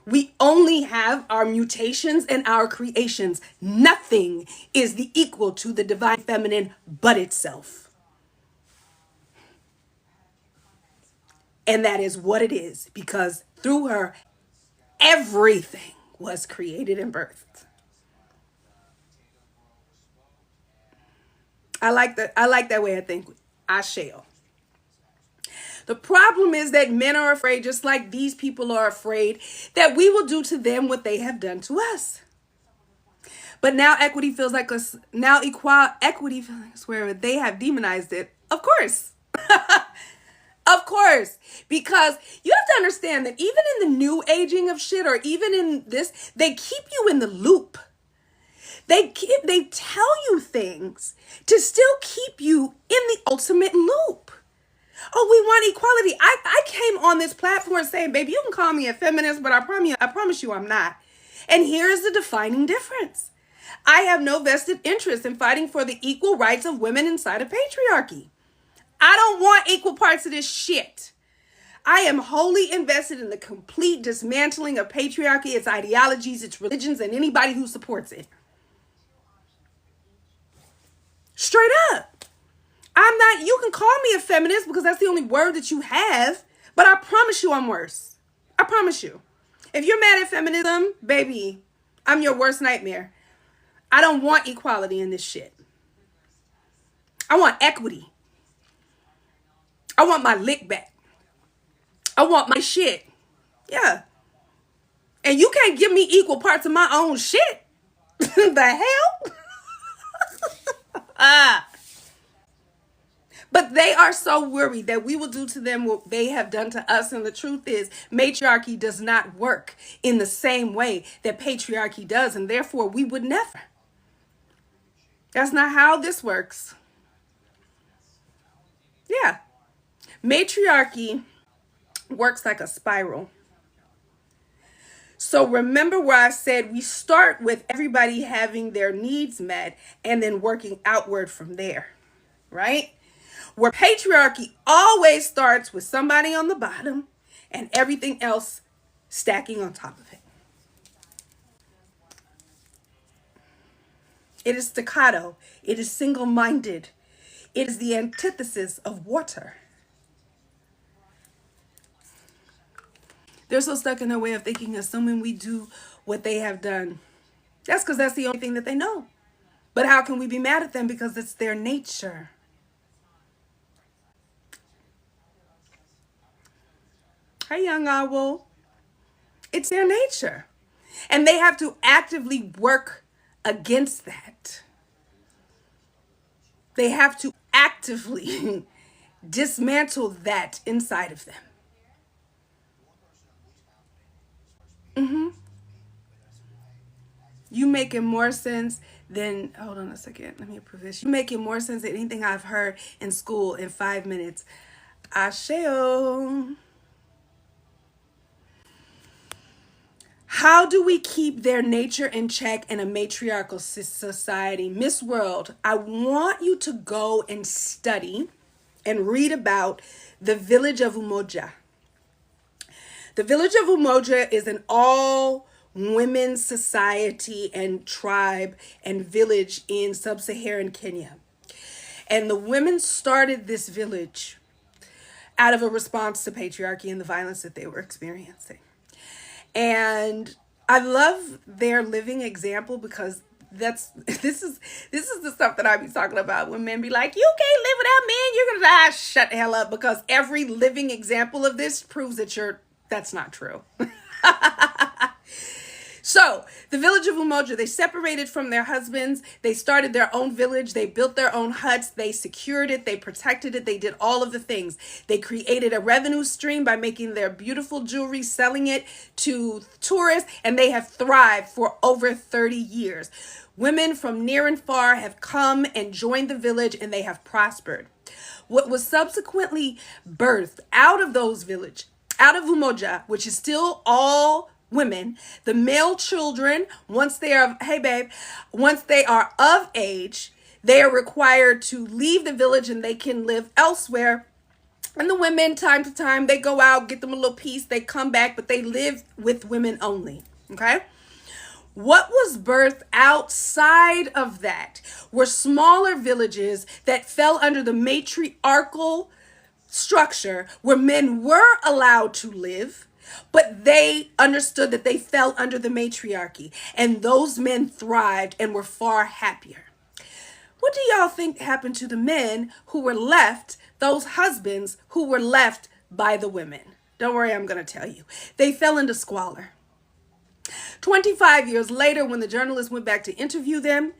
We only have our mutations and our creations. Nothing is the equal to the divine feminine but itself. And that is what it is, because through her, everything was created and birthed. I like that way of thinking. I shall. The problem is that men are afraid, just like these people are afraid, that we will do to them what they have done to us. But now equity feels like us. Now equity feels like us where they have demonized it. Of course. Of course, because you have to understand that even in the new aging of shit, or even in this, they keep you in the loop. They tell you things to still keep you in the ultimate loop. Oh, we want equality. I came on this platform saying, baby, you can call me a feminist, but I promise you I'm not. And here's the defining difference. I have no vested interest in fighting for the equal rights of women inside of patriarchy. I don't want equal parts of this shit. I am wholly invested in the complete dismantling of patriarchy, its ideologies, its religions, and anybody who supports it. Straight up. You can call me a feminist because that's the only word that you have, but I promise you I'm worse. I promise you. If you're mad at feminism, baby, I'm your worst nightmare. I don't want equality in this shit. I want equity. I want my lick back. I want my shit. Yeah. And you can't give me equal parts of my own shit. The hell? But they are so worried that we will do to them what they have done to us. And the truth is, matriarchy does not work in the same way that patriarchy does. And therefore, we would never. That's not how this works. Yeah. Matriarchy works like a spiral. So remember where I said we start with everybody having their needs met and then working outward from there, right? Where patriarchy always starts with somebody on the bottom and everything else stacking on top of it. It is staccato. It is single-minded. It is the antithesis of water. They're so stuck in their way of thinking, assuming we do what they have done. That's because that's the only thing that they know. But how can we be mad at them? Because it's their nature. Hi, young owl. It's their nature. And they have to actively work against that. They have to actively dismantle that inside of them. You making more sense than, hold on a second, let me approve this. You making more sense than anything I've heard in school in 5 minutes. Asheo. How do we keep their nature in check in a matriarchal society? Miss World, I want you to go and study and read about the village of Umoja. The village of Umoja is an all women's society and tribe and village in sub-Saharan Kenya. And the women started this village out of a response to patriarchy and the violence that they were experiencing. And I love their living example because this is the stuff that I be talking about when men be like, you can't live without men, you're gonna die. Shut the hell up, because every living example of this proves that that's not true. So the village of Umoja, they separated from their husbands. They started their own village. They built their own huts. They secured it. They protected it. They did all of the things. They created a revenue stream by making their beautiful jewelry, selling it to tourists, and they have thrived for over 30 years. Women from near and far have come and joined the village, and they have prospered. What was subsequently birthed out of those village, out of Umoja, which is still all women, the male children, once they are of age, they are required to leave the village and they can live elsewhere. And the women, time to time, they go out, get them a little piece, they come back, but they live with women only. Okay? What was birthed outside of that were smaller villages that fell under the matriarchal structure where men were allowed to live, but they understood that they fell under the matriarchy, and those men thrived and were far happier. What do y'all think happened to the men who were left, those husbands who were left by the women? Don't worry, I'm going to tell you. They fell into squalor. 25 years later, when the journalists went back to interview them,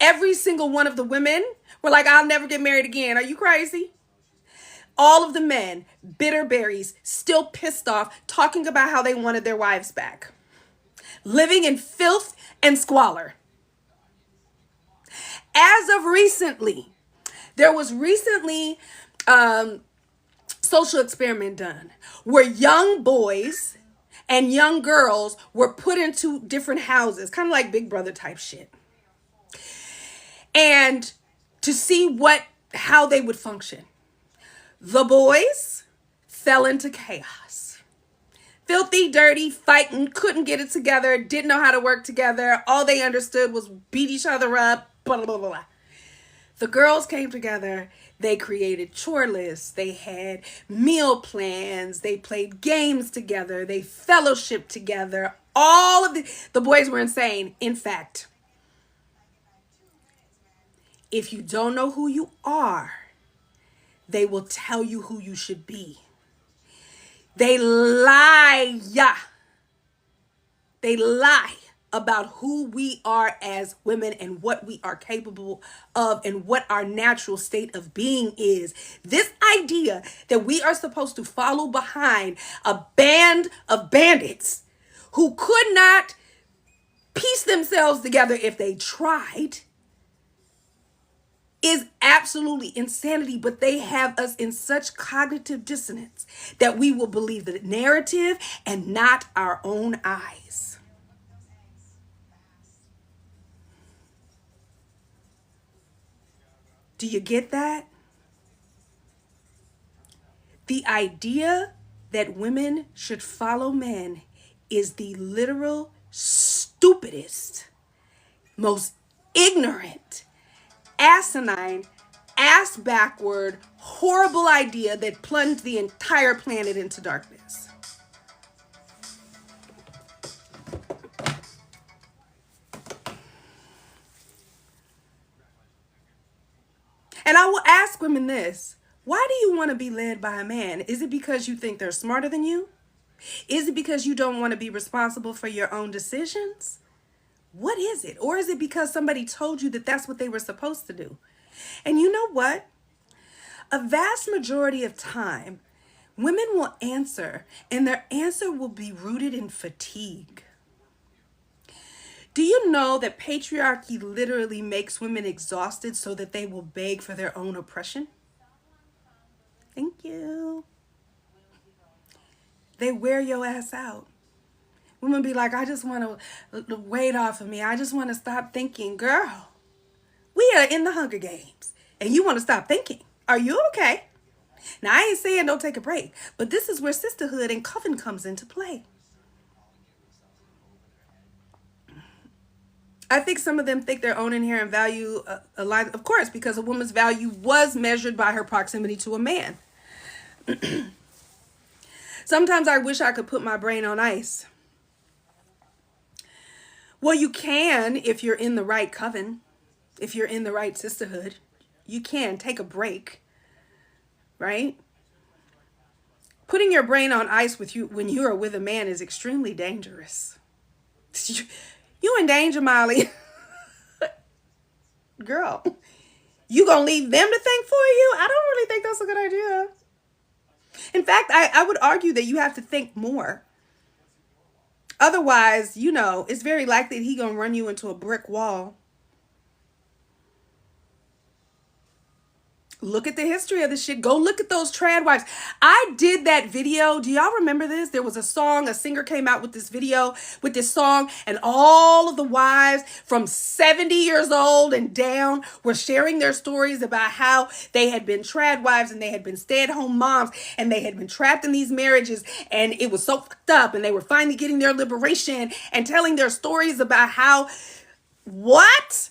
every single one of the women were like, I'll never get married again. Are you crazy? All of the men, bitter berries, still pissed off, talking about how they wanted their wives back. Living in filth and squalor. As of recently, there was recently social experiment done where young boys and young girls were put into different houses, kind of like Big Brother type shit. And to see how they would function. The boys fell into chaos. Filthy, dirty, fighting, couldn't get it together, didn't know how to work together. All they understood was beat each other up, blah, blah, blah, blah. The girls came together. They created chore lists. They had meal plans. They played games together. They fellowshiped together. All of the boys were insane. In fact, if you don't know who you are, they will tell you who you should be. They lie. They lie about who we are as women and what we are capable of and what our natural state of being is. This idea that we are supposed to follow behind a band of bandits who could not piece themselves together if they tried is absolutely insanity, but they have us in such cognitive dissonance that we will believe the narrative and not our own eyes. Do you get that? The idea that women should follow men is the literal stupidest, most ignorant, asinine, ass backward, horrible idea that plunged the entire planet into darkness. And I will ask women this: why do you want to be led by a man? Is it because you think they're smarter than you? Is it because you don't want to be responsible for your own decisions? What is it? Or is it because somebody told you that that's what they were supposed to do? And you know what? A vast majority of time, women will answer, and their answer will be rooted in fatigue. Do you know that patriarchy literally makes women exhausted so that they will beg for their own oppression? Thank you. They wear your ass out. Women be like, I just want the weight off of me. I just want to stop thinking. Girl, we are in the Hunger Games, and you want to stop thinking. Are you okay? Now, I ain't saying don't take a break, but this is where sisterhood and coven comes into play. I think some of them think their own inherent value aligns, of course, because a woman's value was measured by her proximity to a man. Sometimes I wish I could put my brain on ice. Well, you can if you're in the right coven, if you're in the right sisterhood. You can take a break, right? Putting your brain on ice with you when you are with a man is extremely dangerous. You in danger, Molly. Girl, you gonna leave them to think for you? I don't really think that's a good idea. In fact, I would argue that you have to think more. Otherwise, it's very likely that he gonna run you into a brick wall. Look at the history of this shit. Go look at those trad wives. I did that video. Do y'all remember this? There was a song, a singer came out with this video, with this song, and all of the wives from 70 years old and down were sharing their stories about how they had been trad wives and they had been stay-at-home moms and they had been trapped in these marriages and it was so fucked up and they were finally getting their liberation and telling their stories about how, what?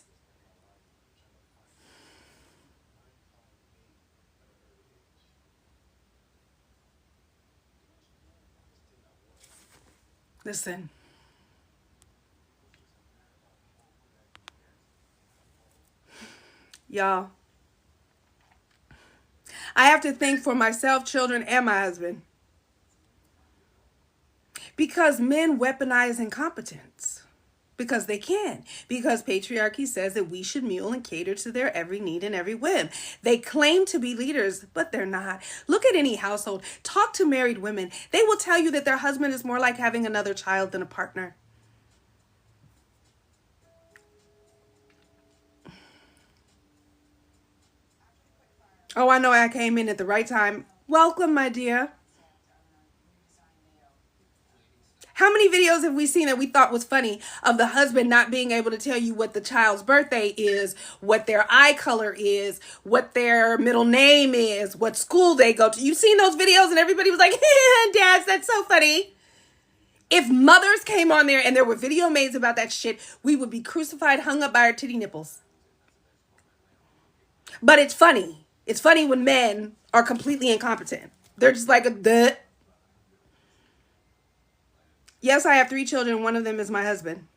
Listen, y'all, I have to think for myself, children, and my husband. Because men weaponize incompetence. Because they can. Because patriarchy says that we should mule and cater to their every need and every whim. They claim to be leaders, but they're not. Look at any household. Talk to married women. They will tell you that their husband is more like having another child than a partner. Oh, I know I came in at the right time. Welcome, my dear. How many videos have we seen that we thought was funny of the husband not being able to tell you what the child's birthday is, what their eye color is, what their middle name is, what school they go to? You've seen those videos and everybody was like, dads, that's so funny. If mothers came on there and there were video made about that shit, we would be crucified, hung up by our titty nipples. But it's funny. It's funny when men are completely incompetent. They're just like a duh. Yes, I have 3 children. One of them is my husband.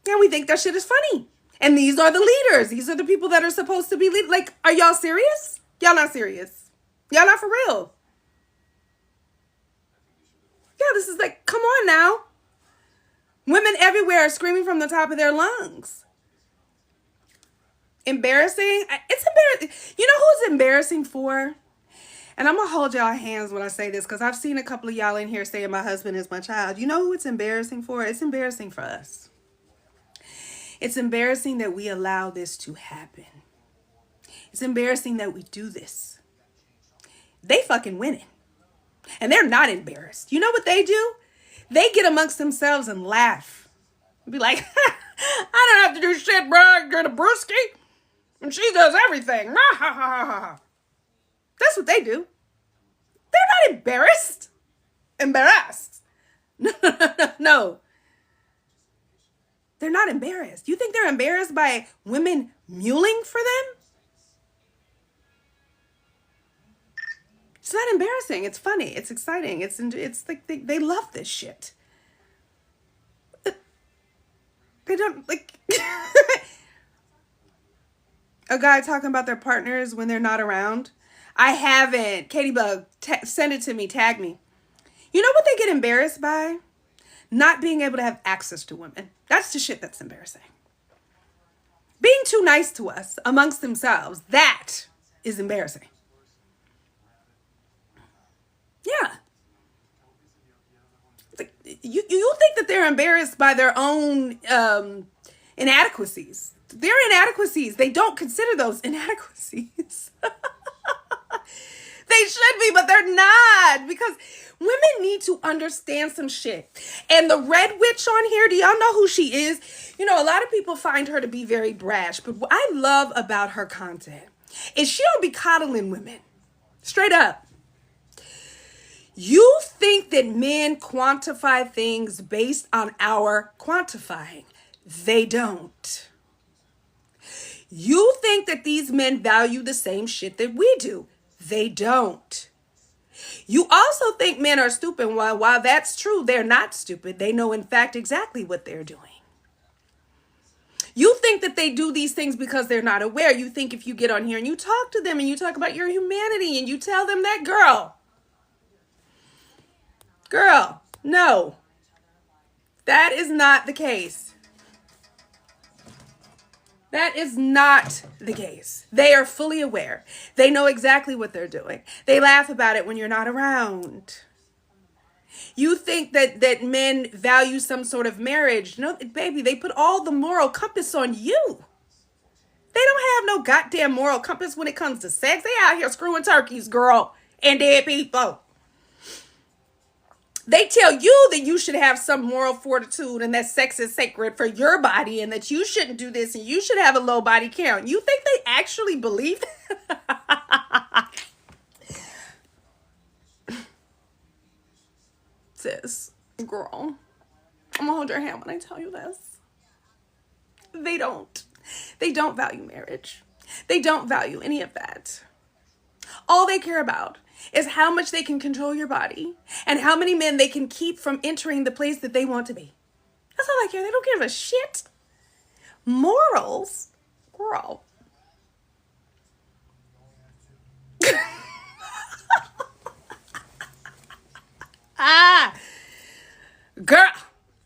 And we think that shit is funny. And these are the leaders. These are the people that are supposed to be lead. Like, are y'all serious? Y'all not serious. Y'all not for real. Yeah, this is like, come on now. Women everywhere are screaming from the top of their lungs. Embarrassing? It's embarrassing. You know who it's embarrassing for? And I'm going to hold y'all hands when I say this because I've seen a couple of y'all in here saying my husband is my child. You know who it's embarrassing for? It's embarrassing for us. It's embarrassing that we allow this to happen. It's embarrassing that we do this. They fucking winning. And they're not embarrassed. You know what they do? They get amongst themselves and laugh. Be like, I don't have to do shit, bro. I get a brewski. And she does everything. That's what they do. They're not embarrassed. Embarrassed. No. They're not embarrassed. You think they're embarrassed by women mewling for them? It's not embarrassing. It's funny. It's exciting. It's like they love this shit. They don't like a guy talking about their partners when they're not around. I haven't. Katie Bug, send it to me. Tag me. You know what they get embarrassed by? Not being able to have access to women. That's the shit that's embarrassing. Being too nice to us amongst themselves, that is embarrassing. Yeah. You think that they're embarrassed by their own inadequacies. They're inadequacies. They don't consider those inadequacies. They should be, but they're not, because women need to understand some shit. And the red witch on here, do y'all know who she is? You know, a lot of people find her to be very brash, but what I love about her content is she don't be coddling women. Straight up. You think that men quantify things based on our quantifying. They don't. You think that these men value the same shit that we do. They don't. You also think men are stupid. While that's true, they're not stupid. They know, in fact, exactly what they're doing. You think that they do these things because they're not aware. You think if you get on here and you talk to them and you talk about your humanity and you tell them that, girl, no, that is not the case. That is not the case. They are fully aware. They know exactly what they're doing. They laugh about it when you're not around. You think that men value some sort of marriage. No, baby, they put all the moral compass on you. They don't have no goddamn moral compass when it comes to sex. They out here screwing turkeys, girl, and dead people. They tell you that you should have some moral fortitude and that sex is sacred for your body and that you shouldn't do this and you should have a low body count. You think they actually believe that? Sis, girl, I'm gonna hold your hand when I tell you this. They don't. They don't value marriage. They don't value any of that. All they care about is how much they can control your body and how many men they can keep from entering the place that they want to be. That's all I care. They don't give a shit. Morals, girl. Girl.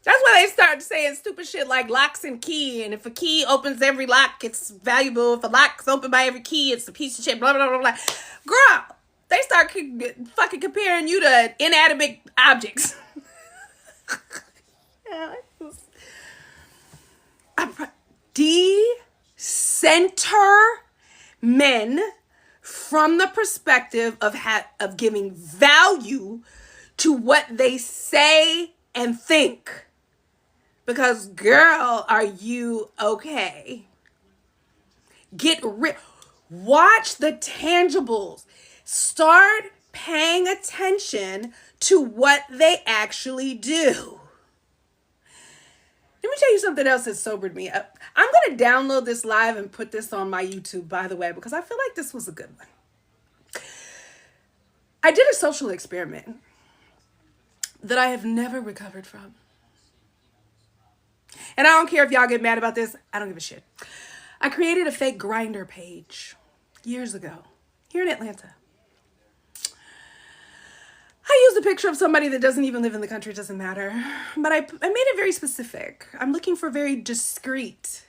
That's why they start saying stupid shit like locks and key. And if a key opens every lock, it's valuable. If a lock's opened by every key, it's a piece of shit. Blah, blah, blah, blah. Girl, they start fucking comparing you to inanimate objects. Decenter men from the perspective of giving value to what they say and think. Because, girl, are you okay? Get real. Watch the tangibles. Start paying attention to what they actually do. Let me tell you something else that sobered me up. I'm going to download this live and put this on my YouTube, by the way, because I feel like this was a good one. I did a social experiment that I have never recovered from. And I don't care if y'all get mad about this. I don't give a shit. I created a fake Grindr page years ago here in Atlanta. I used a picture of somebody that doesn't even live in the country. It doesn't matter. But I made it very specific. I'm looking for very discreet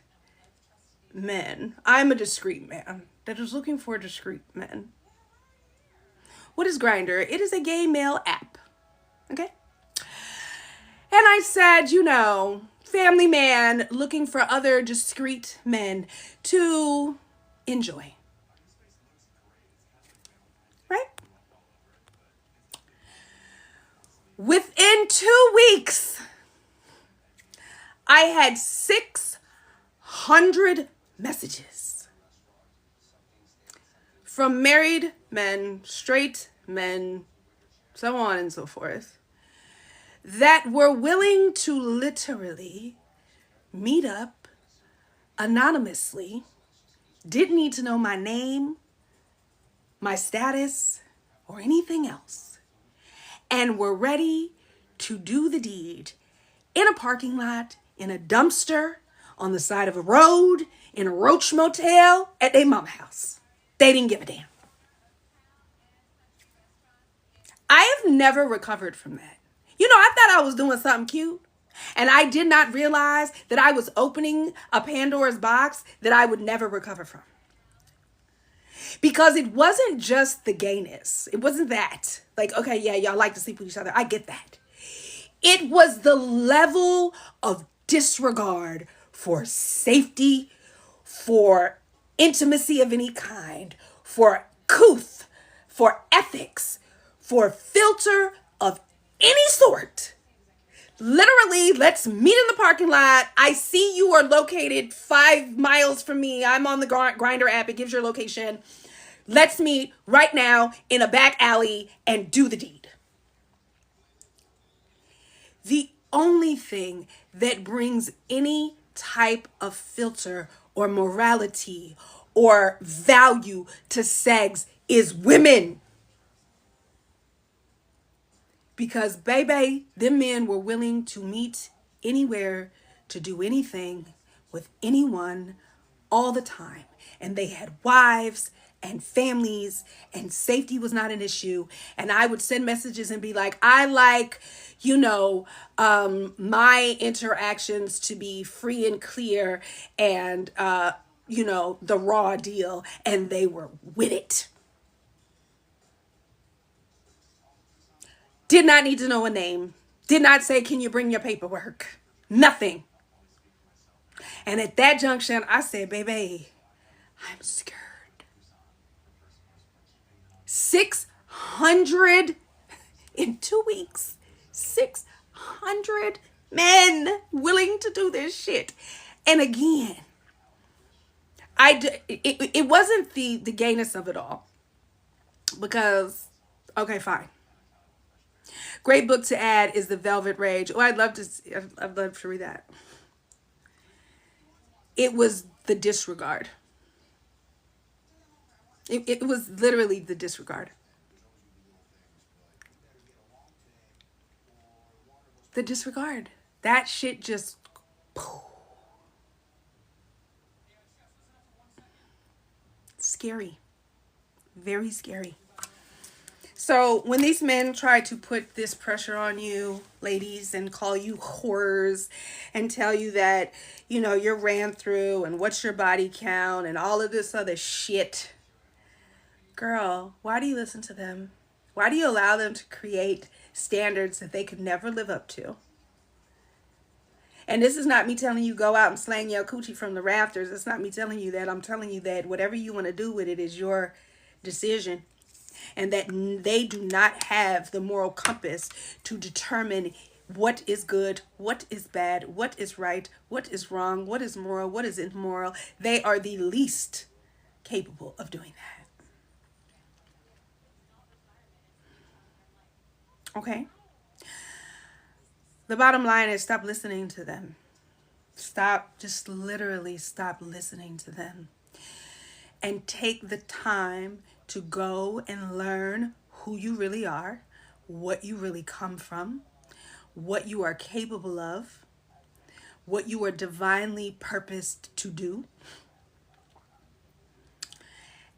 men. I'm a discreet man that is looking for discreet men. What is Grindr? It is a gay male app. Okay? And I said, you know, family man looking for other discreet men to enjoy. Right? Within 2 weeks, I had 600 messages from married men, straight men, so on and so forth, that were willing to literally meet up anonymously, didn't need to know my name, my status, or anything else, and were ready to do the deed in a parking lot, in a dumpster, on the side of a road, in a roach motel, at their mama house. They didn't give a damn. I have never recovered from that. You know, I thought I was doing something cute. And I did not realize that I was opening a Pandora's box that I would never recover from. Because it wasn't just the gayness. It wasn't that. Like, okay, yeah, y'all like to sleep with each other. I get that. It was the level of disregard for safety, for intimacy of any kind, for couth, for ethics, for filter of any sort. Literally, let's meet in the parking lot. I see you are located 5 miles from me. I'm on the Grinder app. It gives your location. Let's meet right now in a back alley and do the deed. The only thing that brings any type of filter or morality or value to sex is women. Because, baby, them men were willing to meet anywhere, to do anything with anyone all the time. And they had wives and families, and safety was not an issue. And I would send messages and be like, I like, my interactions to be free and clear and, the raw deal. And they were with it. Did not need to know a name. Did not say, can you bring your paperwork? Nothing. And at that junction, I said, baby, I'm scared. 600 in 2 weeks. 600 men willing to do this shit. And again, it wasn't the gayness of it all. Because, okay, fine. Great book to add is The Velvet Rage. Oh, I'd love to read that. It was the disregard. It was literally the disregard. The disregard. That shit just... Scary. Very scary. So when these men try to put this pressure on you, ladies, and call you whores and tell you that, you're ran through and what's your body count and all of this other shit, girl, why do you listen to them? Why do you allow them to create standards that they could never live up to? And this is not me telling you go out and slang your coochie from the rafters. It's not me telling you that. I'm telling you that whatever you want to do with it is your decision. And that they do not have the moral compass to determine what is good, what is bad, what is right, what is wrong, what is moral, what is immoral. They are the least capable of doing that. Okay? The bottom line is stop listening to them. Just literally stop listening to them. And take the time to go and learn who you really are, what you really come from, what you are capable of, what you are divinely purposed to do,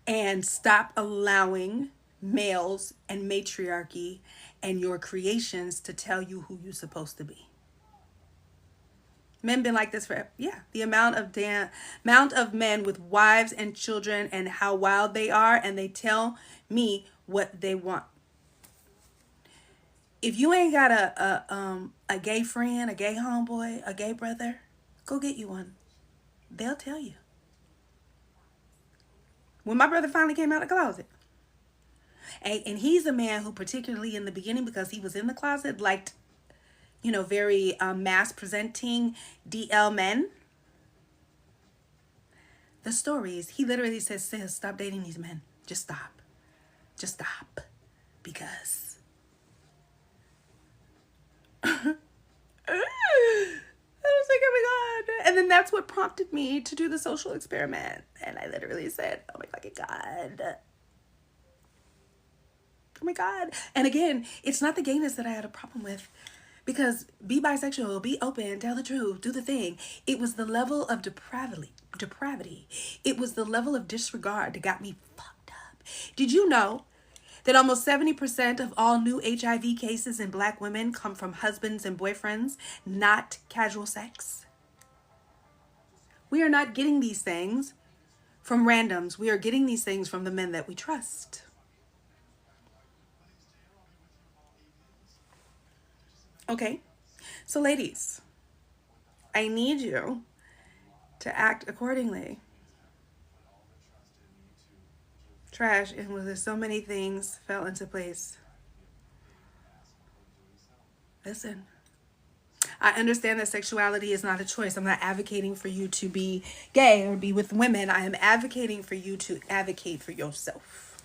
and stop allowing males and matriarchy and your creations to tell you who you're supposed to be. Men been like this forever. Yeah, the amount of men with wives and children and how wild they are, and they tell me what they want. If you ain't got a gay friend, a gay homeboy, a gay brother, go get you one. They'll tell you. When my brother finally came out of the closet, and he's a man who, particularly in the beginning, because he was in the closet, liked, very mass presenting DL men. The stories, he literally says, sis, stop dating these men. Just stop. Just stop. Because I was like, oh my God. And then that's what prompted me to do the social experiment. And I literally said, oh my fucking God. Oh my God. And again, it's not the gayness that I had a problem with. Because be bisexual, be open, tell the truth, do the thing. It was the level of depravity. It was the level of disregard that got me fucked up. Did you know that almost 70% of all new HIV cases in Black women come from husbands and boyfriends, not casual sex? We are not getting these things from randoms. We are getting these things from the men that we trust. Okay, so ladies, I need you to act accordingly. Trash, and with so many things fell into place. Listen, I understand that sexuality is not a choice. I'm not advocating for you to be gay or be with women. I am advocating for you to advocate for yourself.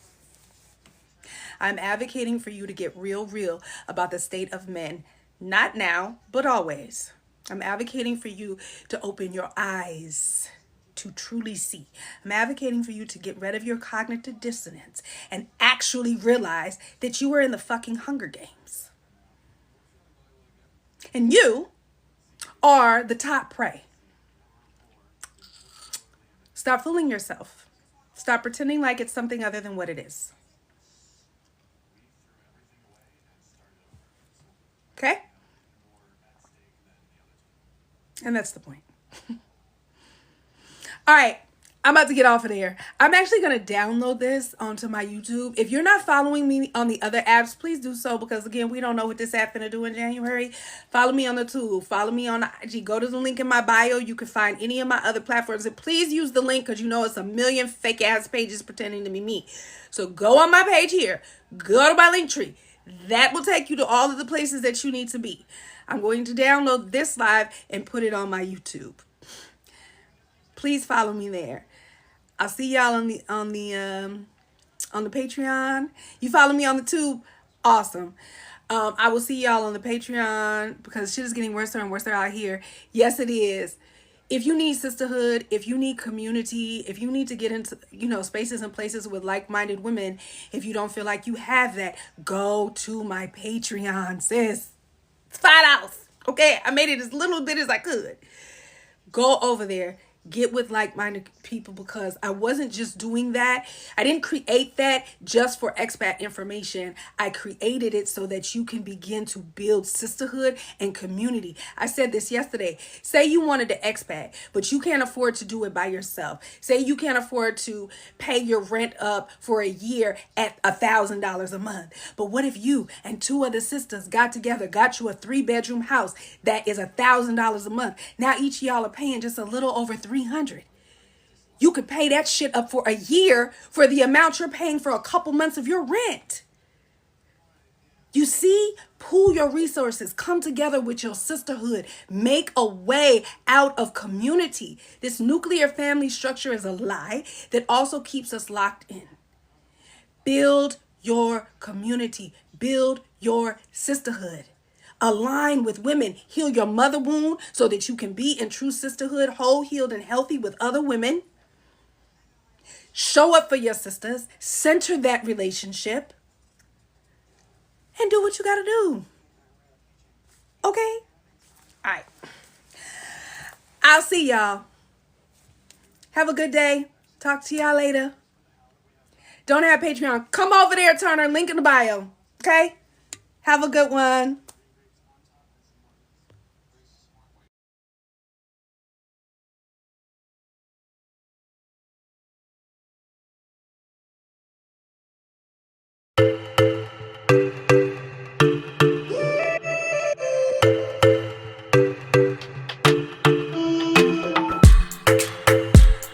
I'm advocating for you to get real about the state of men. Not now, but always. I'm advocating for you to open your eyes to truly see. I'm advocating for you to get rid of your cognitive dissonance and actually realize that you are in the fucking Hunger Games. And you are the top prey. Stop fooling yourself. Stop pretending like it's something other than what it is. Okay? And that's the point. All right, I'm about to get off of there. I'm actually going to download this onto my YouTube. If you're not following me on the other apps, please do so, because again, we don't know what this app going to do in January. Follow me on the tool. Follow me on the IG. Go to the link in my bio. You can find any of my other platforms. And please use the link, because you know it's a million fake ass pages pretending to be me. So go on my page here. Go to my link tree. That will take you to all of the places that you need to be. I'm going to download this live and put it on my YouTube. Please follow me there. I'll see y'all on the Patreon. You follow me on the tube, awesome. I will see y'all on the Patreon, because shit is getting worse and worse out here. Yes, it is. If you need sisterhood, if you need community, if you need to get into, spaces and places with like-minded women, if you don't feel like you have that, go to my Patreon, sis. It's $5. Okay, I made it as little bit as I could. Go over there. Get with like-minded people, because I wasn't just doing that. I didn't create that just for expat information. I created it so that you can begin to build sisterhood and community. I said this yesterday. Say you wanted to expat, but you can't afford to do it by yourself. Say you can't afford to pay your rent up for a year at $1,000 a month. But what if you and two other sisters got together, got you a 3-bedroom house that is $1,000 a month? Now each of y'all are paying just a little over $300. You could pay that shit up for a year for the amount you're paying for a couple months of your rent. You see, pool your resources, come together with your sisterhood, make a way out of community. This nuclear family structure is a lie that also keeps us locked in. Build your community, build your sisterhood. Align with women. Heal your mother wound so that you can be in true sisterhood, whole, healed, and healthy with other women. Show up for your sisters. Center that relationship. And do what you got to do. Okay? All right. I'll see y'all. Have a good day. Talk to y'all later. Don't have Patreon? Come over there, Turner. Link in the bio. Okay? Have a good one.